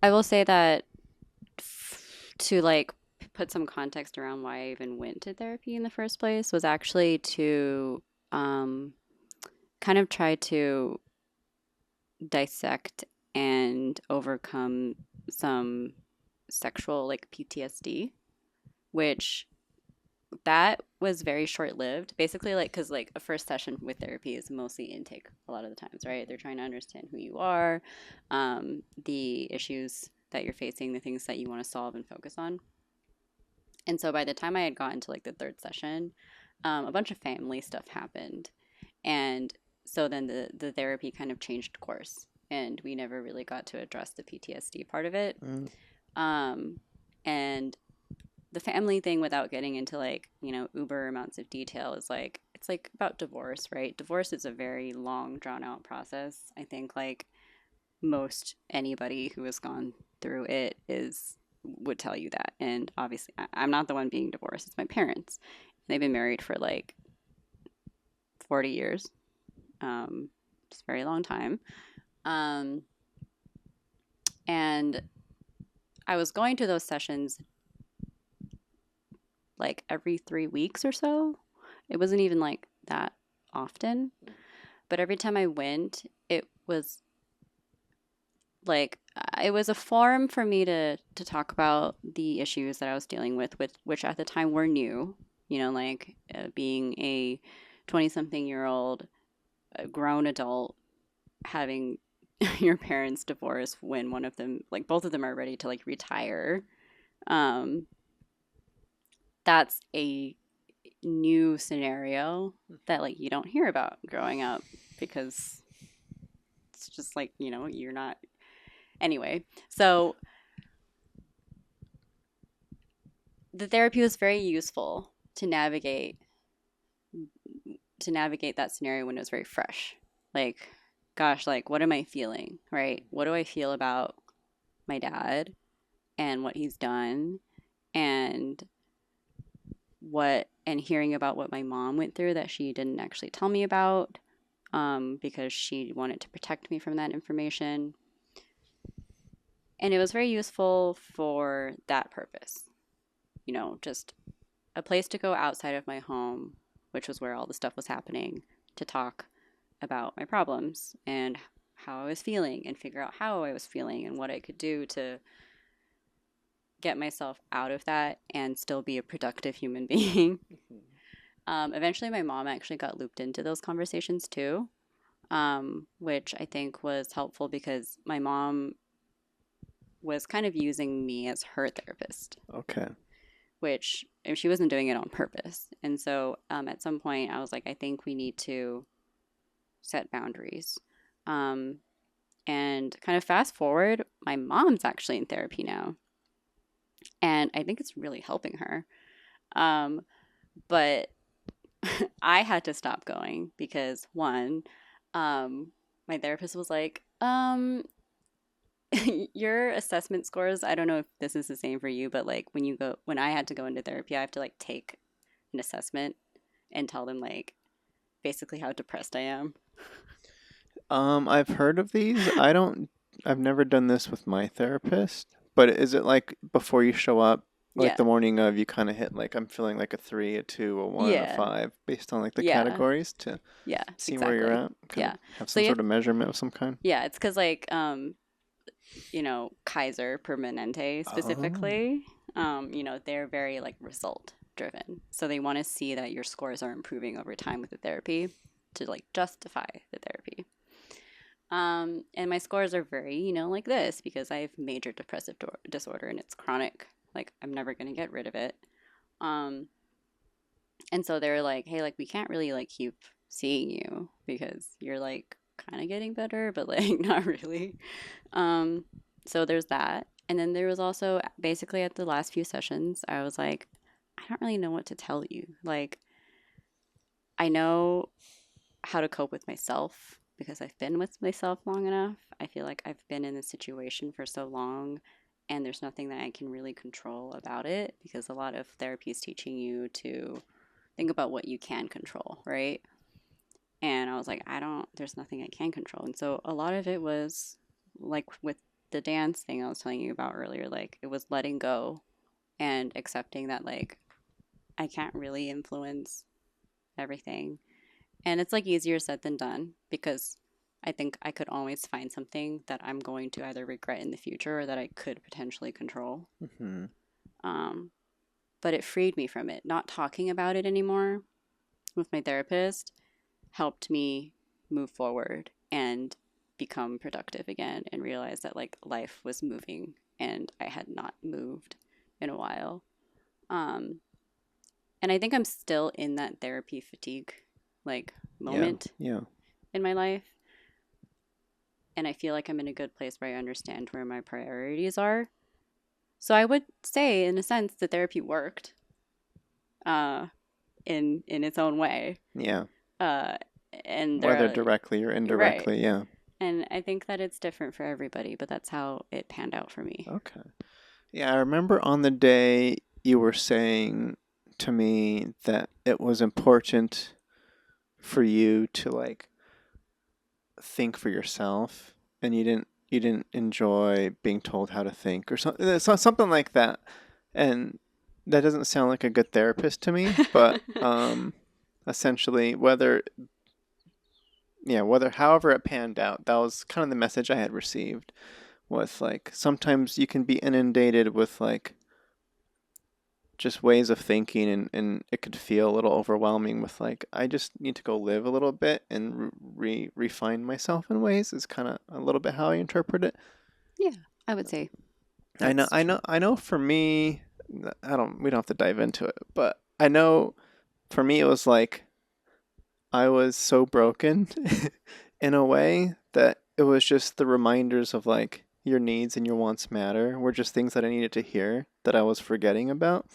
I will say that to like put some context around why I even went to therapy in the first place was actually to um, kind of try to dissect and overcome some sexual like PTSD, which that was very short lived. Basically, like, because like a first session with therapy is mostly intake a lot of the times, right? They're trying to understand who you are, the issues that you're facing, the things that you want to solve and focus on. And so by the time I had gotten to like the third session, a bunch of family stuff happened. And so then the therapy kind of changed course. And we never really got to address the PTSD part of it. Mm, Um, and the family thing, without getting into like, uber amounts of detail, is like, it's like about divorce, right? Divorce is a very long, drawn out process. I think like most anybody who has gone through it is would tell you that. And obviously, I'm not the one being divorced. It's my parents. They've been married for like 40 years. It's a very long time. Um, and I was going to those sessions like every 3 weeks or so. It wasn't even like that often. But every time I went, it was like it was a forum for me to talk about the issues that I was dealing with which at the time were new. Like being a 20 something year old grown adult having your parents divorce when one of them, like both of them, are ready to like retire. Um, that's a new scenario that like you don't hear about growing up because it's just like you're not anyway. So the therapy was very useful to navigate that scenario when it was very fresh. Like, gosh, like what am I feeling, right? What do I feel about my dad and what he's done, and hearing about what my mom went through that she didn't actually tell me about, because she wanted to protect me from that information. And it was very useful for that purpose, just a place to go outside of my home, which was where all the stuff was happening, to talk about my problems and how I was feeling and figure out how I was feeling and what I could do to get myself out of that and still be a productive human being. Eventually, my mom actually got looped into those conversations too, which I think was helpful because my mom was kind of using me as her therapist, okay. which she wasn't doing it on purpose. And so at some point, I was like, I think we need to set boundaries. Um, and kind of fast forward, my mom's actually in therapy now. And I think it's really helping her. But I had to stop going because one, my therapist was like, your assessment scores, I don't know if this is the same for you, but like when I had to go into therapy, I have to like take an assessment and tell them like basically how depressed I am. I've heard of these. I've never done this with my therapist, but is it like before you show up? like Yeah. the morning of, you kind of hit like I'm feeling like a 3, a 2, a 1, a Yeah. 5 based on like the Yeah. categories to Yeah, see where you're exactly. at, kind of Yeah. have So some you have sort of measurement of some kind. yeah, it's because like Kaiser Permanente Oh. specifically, they're very like result driven. So they want to see that your scores are improving over time with the therapy to like justify the therapy. And my scores are very, like this because I have major depressive disorder and it's chronic. Like I'm never gonna get rid of it. Um, and so they're like, hey, like we can't really like keep seeing you because you're like kind of getting better, but like not really. Um, so there's that. And then there was also basically at the last few sessions, I was like, I don't really know what to tell you. Like, I know how to cope with myself because I've been with myself long enough. I feel like I've been in this situation for so long and there's nothing that I can really control about it because a lot of therapy is teaching you to think about what you can control, right? And I was like, there's nothing I can control. And so a lot of it was like with the dance thing I was telling you about earlier, like it was letting go and accepting that, like, I can't really influence everything. And it's like easier said than done because I think I could always find something that I'm going to either regret in the future or that I could potentially control. Hmm. Um, but it freed me from it. Not talking about it anymore with my therapist helped me move forward and become productive again and realize that like life was moving and I had not moved in a while. Um, and I think I'm still in that therapy fatigue like Yeah. moment Yeah. in my life. And I feel like I'm in a good place where I understand where my priorities are. So I would say, in a sense, the therapy worked uh, in its own way. Yeah. Uh, and Whether they're directly or right. indirectly. Yeah. And I think that it's different for everybody, but that's how it panned out for me. Okay. Yeah, I remember on the day you were saying to me that it was important for you to like think for yourself, and you didn't enjoy being told how to think or something, something like that. And that doesn't sound like a good therapist to me, but essentially, whether however it panned out, that was kind of the message I had received. Was like sometimes you can be inundated with like just ways of thinking, and it could feel a little overwhelming with like I just need to go live a little bit and refine myself in ways is kind of a little bit how I interpret it. Yeah, I would say I know that's I true. know I know for me, we don't have to dive into it, but I know for me it was like I was so broken in a way that it was just the reminders of like your needs and your wants matter were just things that I needed to hear that I was forgetting about.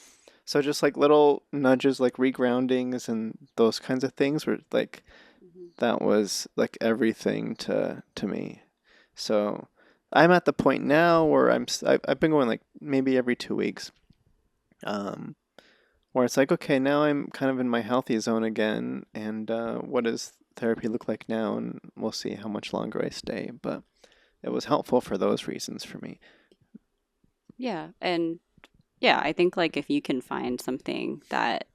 So just like little nudges like regroundings and those kinds of things were like Hmm. that was like everything to me. So I'm at the point now where I've been going like maybe every 2 weeks. Um, where it's like, okay, now I'm kind of in my healthy zone again, and what does therapy look like now? And we'll see how much longer I stay. But it was helpful for those reasons for me. Yeah, and yeah, I think like if you can find something that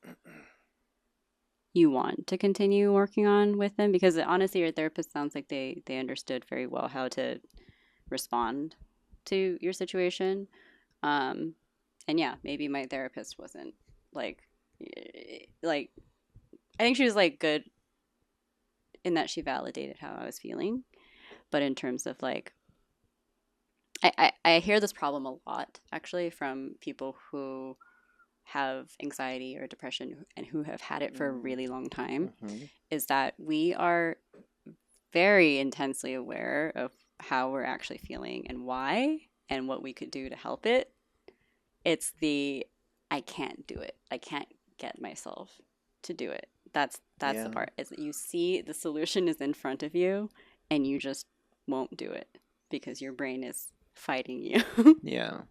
you want to continue working on with them, because honestly, your therapist sounds like they understood very well how to respond to your situation. Um, and yeah, maybe my therapist wasn't like like I think she was like good in that she validated how I was feeling, but in terms of like I hear this problem a lot actually from people who have anxiety or depression and who have had it for a really long time Mm-hmm. is that we are very intensely aware of how we're actually feeling and why and what we could do to help it. It's the I can't do it. I can't get myself to do it. That's the Yeah, part. Is that you see the solution is in front of you and you just won't do it because your brain is fighting you. yeah,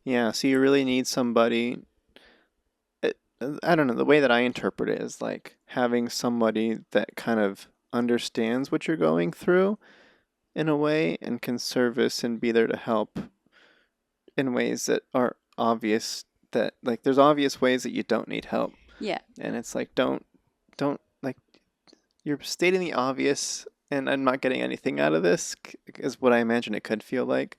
yeah. So you really need somebody. I don't know. The way that I interpret it is like having somebody that kind of understands what you're going through in a way and can service and be there to help in ways that are obvious that like there's obvious ways that you don't need help, Yeah. and it's like don't like you're stating the obvious, and I'm not getting anything out of this, is what I imagine it could feel like.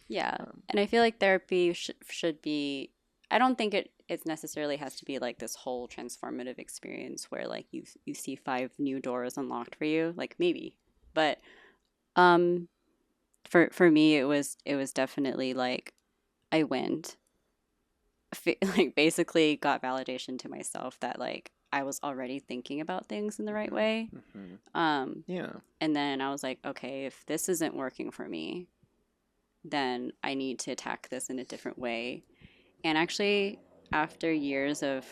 Yeah. Um, And I feel like therapy should be, I don't think it necessarily has to be like this whole transformative experience where like you see five new doors unlocked for you, like maybe. But um for me it was definitely like I went like basically got validation to myself that like I was already thinking about things in the right mhm, way. mhm. Um Yeah. and then I was like, okay, if this isn't working for me, then I need to attack this in a different way. And actually, after years of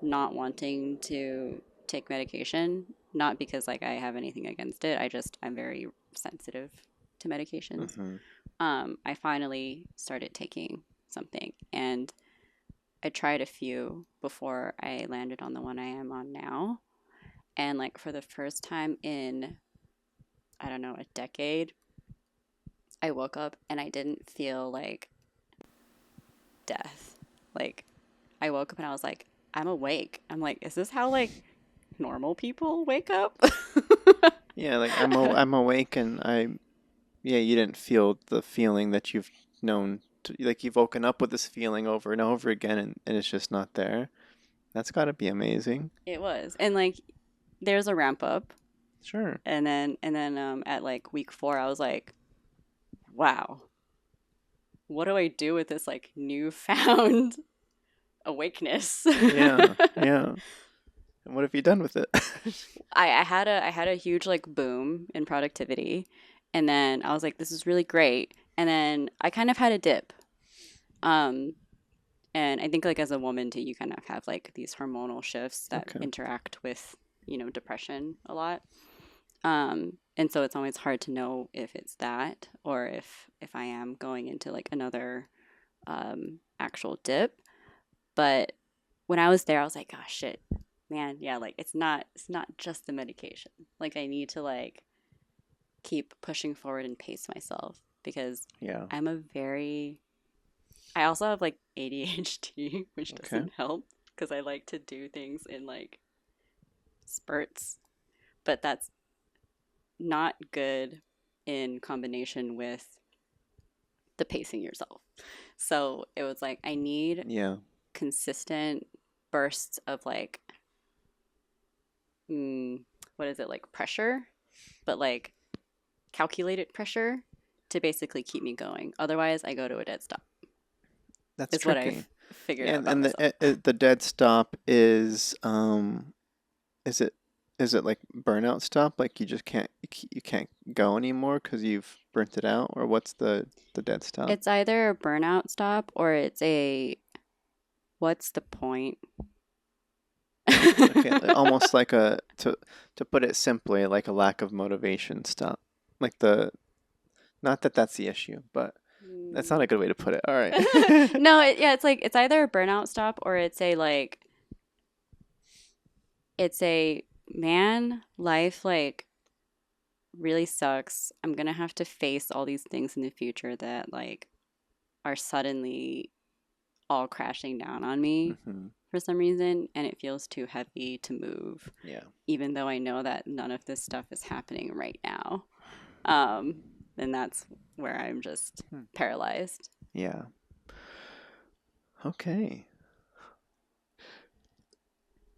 not wanting to take medication, not because like I have anything against it, I'm very sensitive to medications. Mhm. I finally started taking something, and I tried a few before I landed on the one I am on now. And like for the first time in, I don't know, a decade, I woke up and I didn't feel like death. Like I woke up and I was like, I'm awake. I'm like, is this how like normal people wake up? Yeah, like I'm awake, and yeah, you didn't feel the feeling that you've known like you've woken up with this feeling over and over again, and it's just not there. That's got to be amazing. It was. And like there's a ramp up, Sure. and then at like week 4 I was like, wow, what do I do with this like newfound awakeness? Yeah. Yeah. And what have you done with it? I had a huge like boom in productivity, and then I was like, this is really great. And then I kind of had a dip. Um and I think like as a woman too, you kind of have like these hormonal shifts that Okay. interact with, depression a lot. And so it's always hard to know if it's that or if I am going into like another actual dip. But when I was there, I was like, oh shit, man, yeah, like it's not just the medication. Like I need to like keep pushing forward and pace myself because Yeah. I'm a very I also have like ADHD, which Okay. doesn't help because I like to do things in like spurts, but that's not good in combination with the pacing yourself. So it was like I need Yeah. consistent bursts of like what is it, like pressure, but like calculated pressure to basically keep me going. Otherwise, I go to a dead stop. That's Is what tricky. I've figured Yeah, out about and myself. the dead stop is it is it like burnout stop? Like you just you can't go anymore because you've burnt it out, or what's the dead stop? It's either a burnout stop or it's a what's the point? Okay, almost like a to put it simply, like a lack of motivation stop. Like the not that that's the issue, but that's Mm. not a good way to put it. All right. No, yeah, it's like it's either a burnout stop or it's a like it's a man life like really sucks. I'm gonna have to face all these things in the future that like are suddenly all crashing down on me Hmm. for some reason, and it feels too heavy to move, Yeah. even though I know that none of this stuff is happening right now. Um, and that's where I'm just Hmm. paralyzed. Yeah. Okay.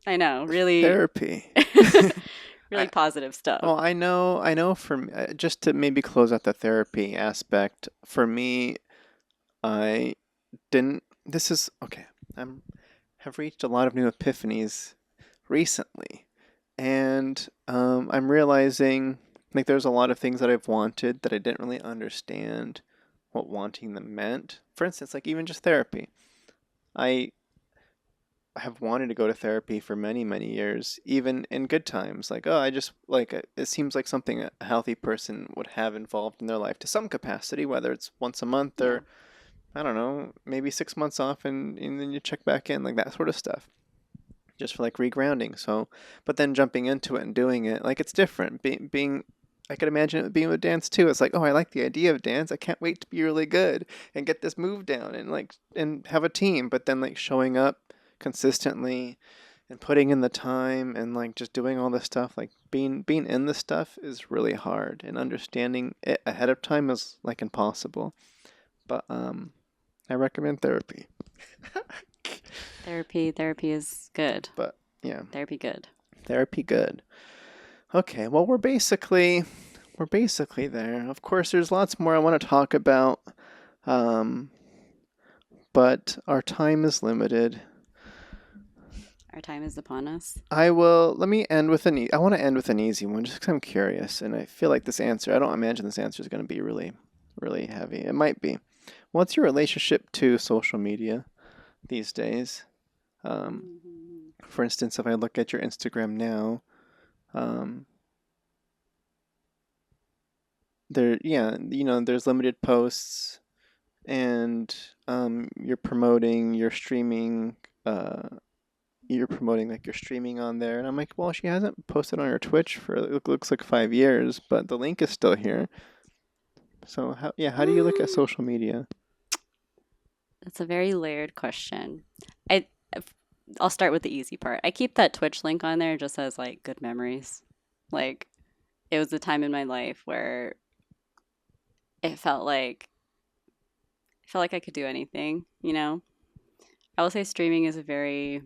I know, really, Therapy. really I positive stuff. well, I know for just to maybe close out the therapy aspect, for me, I didn't this is okay. I'm have reached a lot of new epiphanies recently. And I'm realizing like there's a lot of things that I've wanted that I didn't really understand what wanting them meant. For instance, like even just therapy. I have wanted to go to therapy for many, many years, even in good times. Like, oh, I just like it seems like something a healthy person would have involved in their life to some capacity, whether it's once a month Yeah. or I don't know, maybe 6 months off, and then you check back in, like that sort of stuff, just for like regrounding. So, but then jumping into it and doing it, like it's different. Being I could imagine it being with dance too. It's like, oh, I like the idea of dance. I can't wait to be really good and get this move down and like and have a team. But then like showing up consistently and putting in the time and like just doing all this stuff, like being in the stuff is really hard, and understanding it ahead of time is like impossible. But I recommend therapy. Therapy is good. But yeah, Therapy good. therapy good. Okay, well we're basically there. Of course, there's lots more I want to talk about, um, but our time is limited. Our time is upon us. I will. Let me end with I want to end with an easy one, just because I'm curious, and I feel like this answer. I don't imagine this answer is going to be really, really heavy. It might be. What's your relationship to social media these days? Um, Mhm. for instance, if I look at your Instagram now, um, yeah, there's limited posts, and you're promoting your streaming. You're promoting like your streaming on there, and I'm like, well, she hasn't posted on her Twitch for it looks like 5 years, but the link is still here. So how do you look at Mm, social media? That's a very layered question. I I'll start with the easy part. I keep that Twitch link on there just as like good memories. Like it was a time in my life where it felt like I could do anything, you know? I will say streaming is a very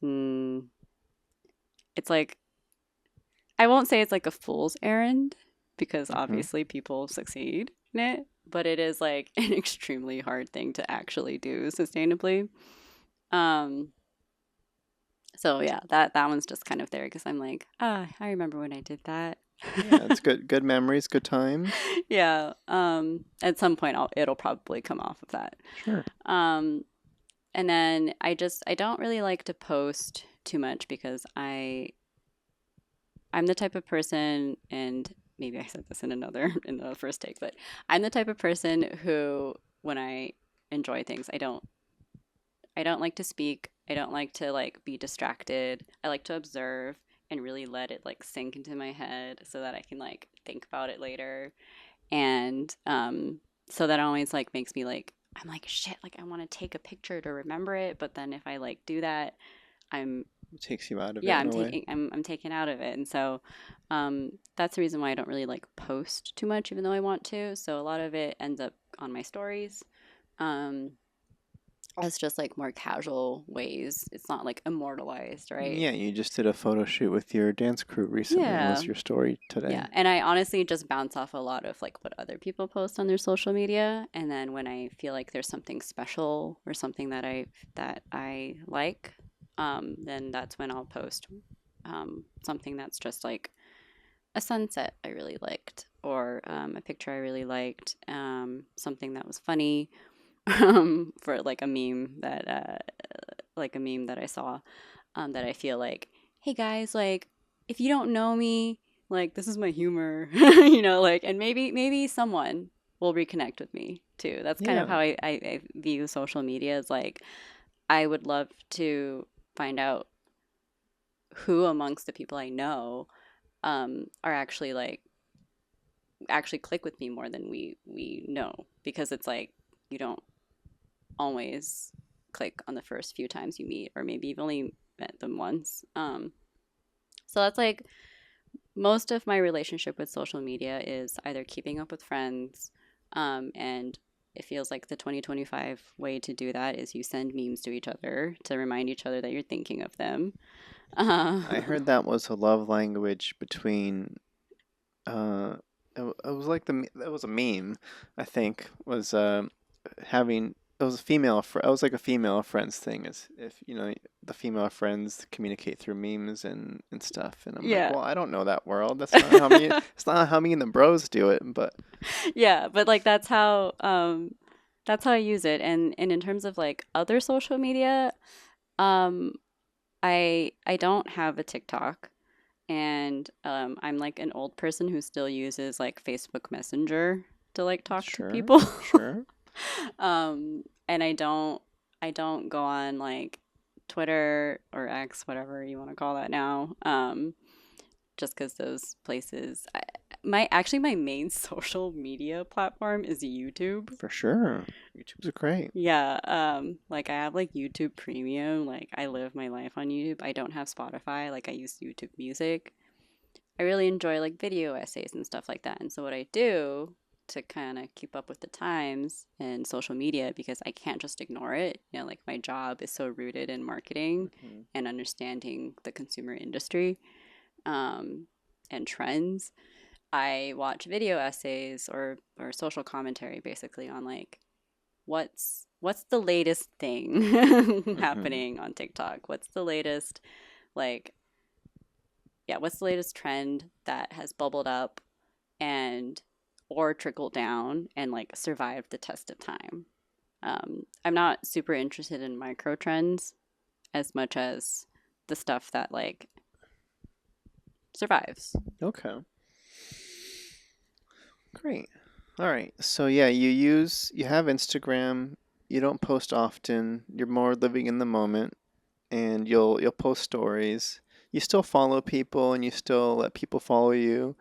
mm, it's like I won't say it's like a fool's errand because Hmm. obviously people succeed in it, but it is like an extremely hard thing to actually do sustainably. Um so yeah, that one's just kind of there because I'm like, ah, I remember when I did that. Yeah, it's good memories, good times. Yeah. At some point it'll probably come off of that. Sure. Um and then I don't really like to post too much because I'm the type of person, and maybe I said this in another in the first take, but I'm the type of person who, when I enjoy things, I don't like to speak. I don't like to like be distracted. I like to observe and really let it like sink into my head so that I can like think about it later. And so that always like makes me like I'm like shit, like I want to take a picture to remember it, but then if I like do that, I'm It takes you out of it yeah, in a way. I'm taken out of it, and so that's the reason why I don't really like post too much, even though I want to. So a lot of it ends up on my stories, um, as just like more casual ways. It's not like immortalized, right? Yeah, you just did a photo shoot with your dance crew recently. Yeah, Was your story yeah. today? And I honestly just bounce off a lot of like what other people post on their social media, and then when I feel like there's something special or something that I like, then that's when I'll post something that's just like a sunset I really liked, or a picture I really liked, something that was funny, for like a meme that I saw, that I feel like, hey guys, like if you don't know me, like this is my humor, like, and maybe someone will reconnect with me too. That's kind of Yeah. how I view social media. Is like I would love to find out who amongst the people I know are actually like actually click with me more than we know, because it's like you don't always click on the first few times you meet, or maybe you've only met them once. So that's like most of my relationship with social media is either keeping up with friends, and it feels like the 2025 way to do that is you send memes to each other to remind each other that you're thinking of them. Uh, I heard that was a love language between uh it was like it was a meme, I think, was having it was a it was like a female friends thing, is if the female friends communicate through memes and stuff, and I'm like, yeah. well, I don't know that world. That's not how me it's not how me and the bros do it, but Yeah, but like that's how I use it. And in terms of like other social media, um I don't have a TikTok, and I'm like an old person who still uses like Facebook Messenger to like talk to sure, people. sure. And I don't go on like Twitter or X, whatever you want to call that now. just because those places. My main social media platform is YouTube. For sure. YouTube's great. Yeah, like I have like YouTube Premium. Like I live my life on YouTube. I don't have Spotify. Like I use YouTube Music. I really enjoy like video essays and stuff like that. And so what I do to kind of keep up with the times and social media, because I can't just ignore it. You know, like my job is so rooted in marketing Hmm. and understanding the consumer industry, um, and trends. I watch video essays or social commentary basically on like what's the latest thing Hmm. happening on TikTok? What's the latest like yeah, what's the latest trend that has bubbled up and or trickled down and like survived the test of time? I'm not super interested in micro trends as much as the stuff that like survives. Okay. Great. All right. So yeah, you have Instagram. You don't post often. You're more living in the moment, and you'll post stories. You still follow people, and you still let people follow you,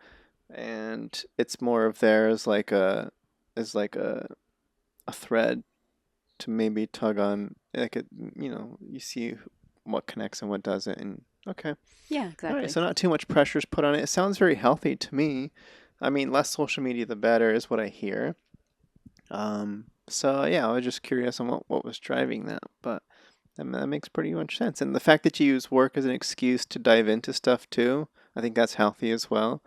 and it's more of there as like a thread to maybe tug on, like you see what connects and what doesn't, and okay. Yeah, All right, exactly. so not too much pressure is put on it. It sounds very healthy to me. I mean, less social media, the better, is what I hear. So yeah, I was just curious on what was driving that, but that makes pretty much sense. And the fact that you use work as an excuse to dive into stuff too, I think that's healthy as well.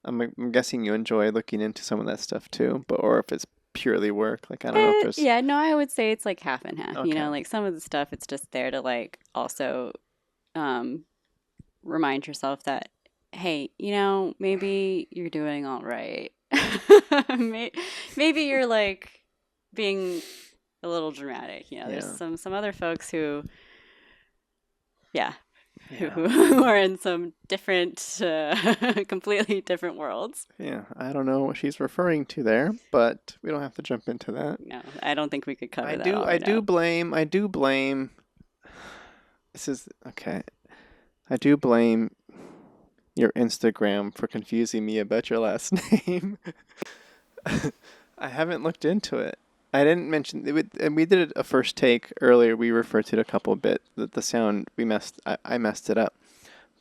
I'm guessing you enjoy looking into some of that stuff too, but or if it's purely work, like I don't know if there's Yeah, no, I would say it's like half and half. You okay, know, like some of the stuff it's just there to like also um remind yourself that hey, you know, maybe you're doing all right. Maybe you're like being a little dramatic. You know, there's yeah, some other folks who yeah, who, yeah, who are in some different completely different worlds. yeah. I don't know what she's referring to there, but we don't have to jump into that. No, I don't think we could I cover that do, all I right do now. blame, I do blame. This is okay. I do blame your Instagram for confusing me about your last name. I haven't looked into it. I didn't mention it, and we did a first take earlier. We referred to it a couple bit. The sound we messed. I messed it up.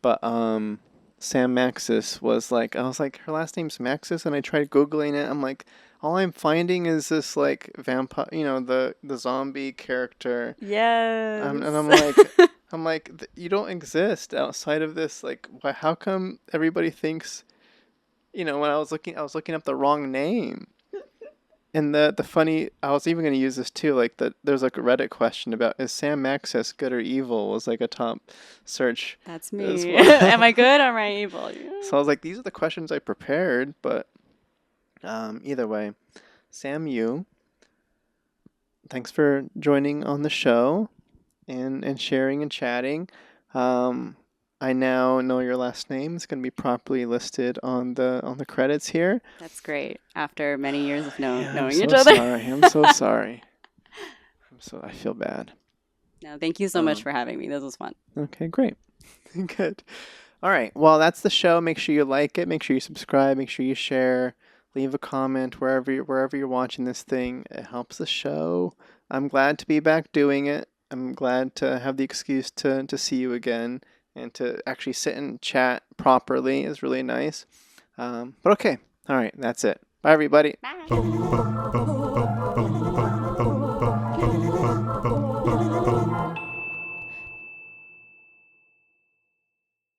But Sam Maxis was like, I was like, her last name's Maxis, and I tried googling it. I'm like, all I'm finding is this like vampire, the zombie character. And Yes. I'm like, you don't exist outside of this. Like, why? How come everybody thinks? When I was looking up the wrong name. And the funny, I was even gonna use this too. Like there's like a Reddit question about is Sam Maxis good or evil was like a top search That's as me. well. Am I good? Am I evil? So I was like, these are the questions I prepared, but either way, Sam, thanks for joining on the show and sharing and chatting. Um, I now know your last name. It's going to be properly listed on the credits here. That's great. After many years of Yeah, I'm knowing each so other. sorry. I'm so sorry. I feel bad. No, thank you so much Um, for having me. This was fun. okay, great. Good. All right. Well, that's the show. Make sure you like it. Make sure you subscribe. Make sure you share. Leave a comment wherever you're watching this thing. It helps the show. I'm glad to be back doing it. I'm glad to have the excuse to see you again and to actually sit and chat properly is really nice. But okay. All right. That's it. Bye, everybody. Bye.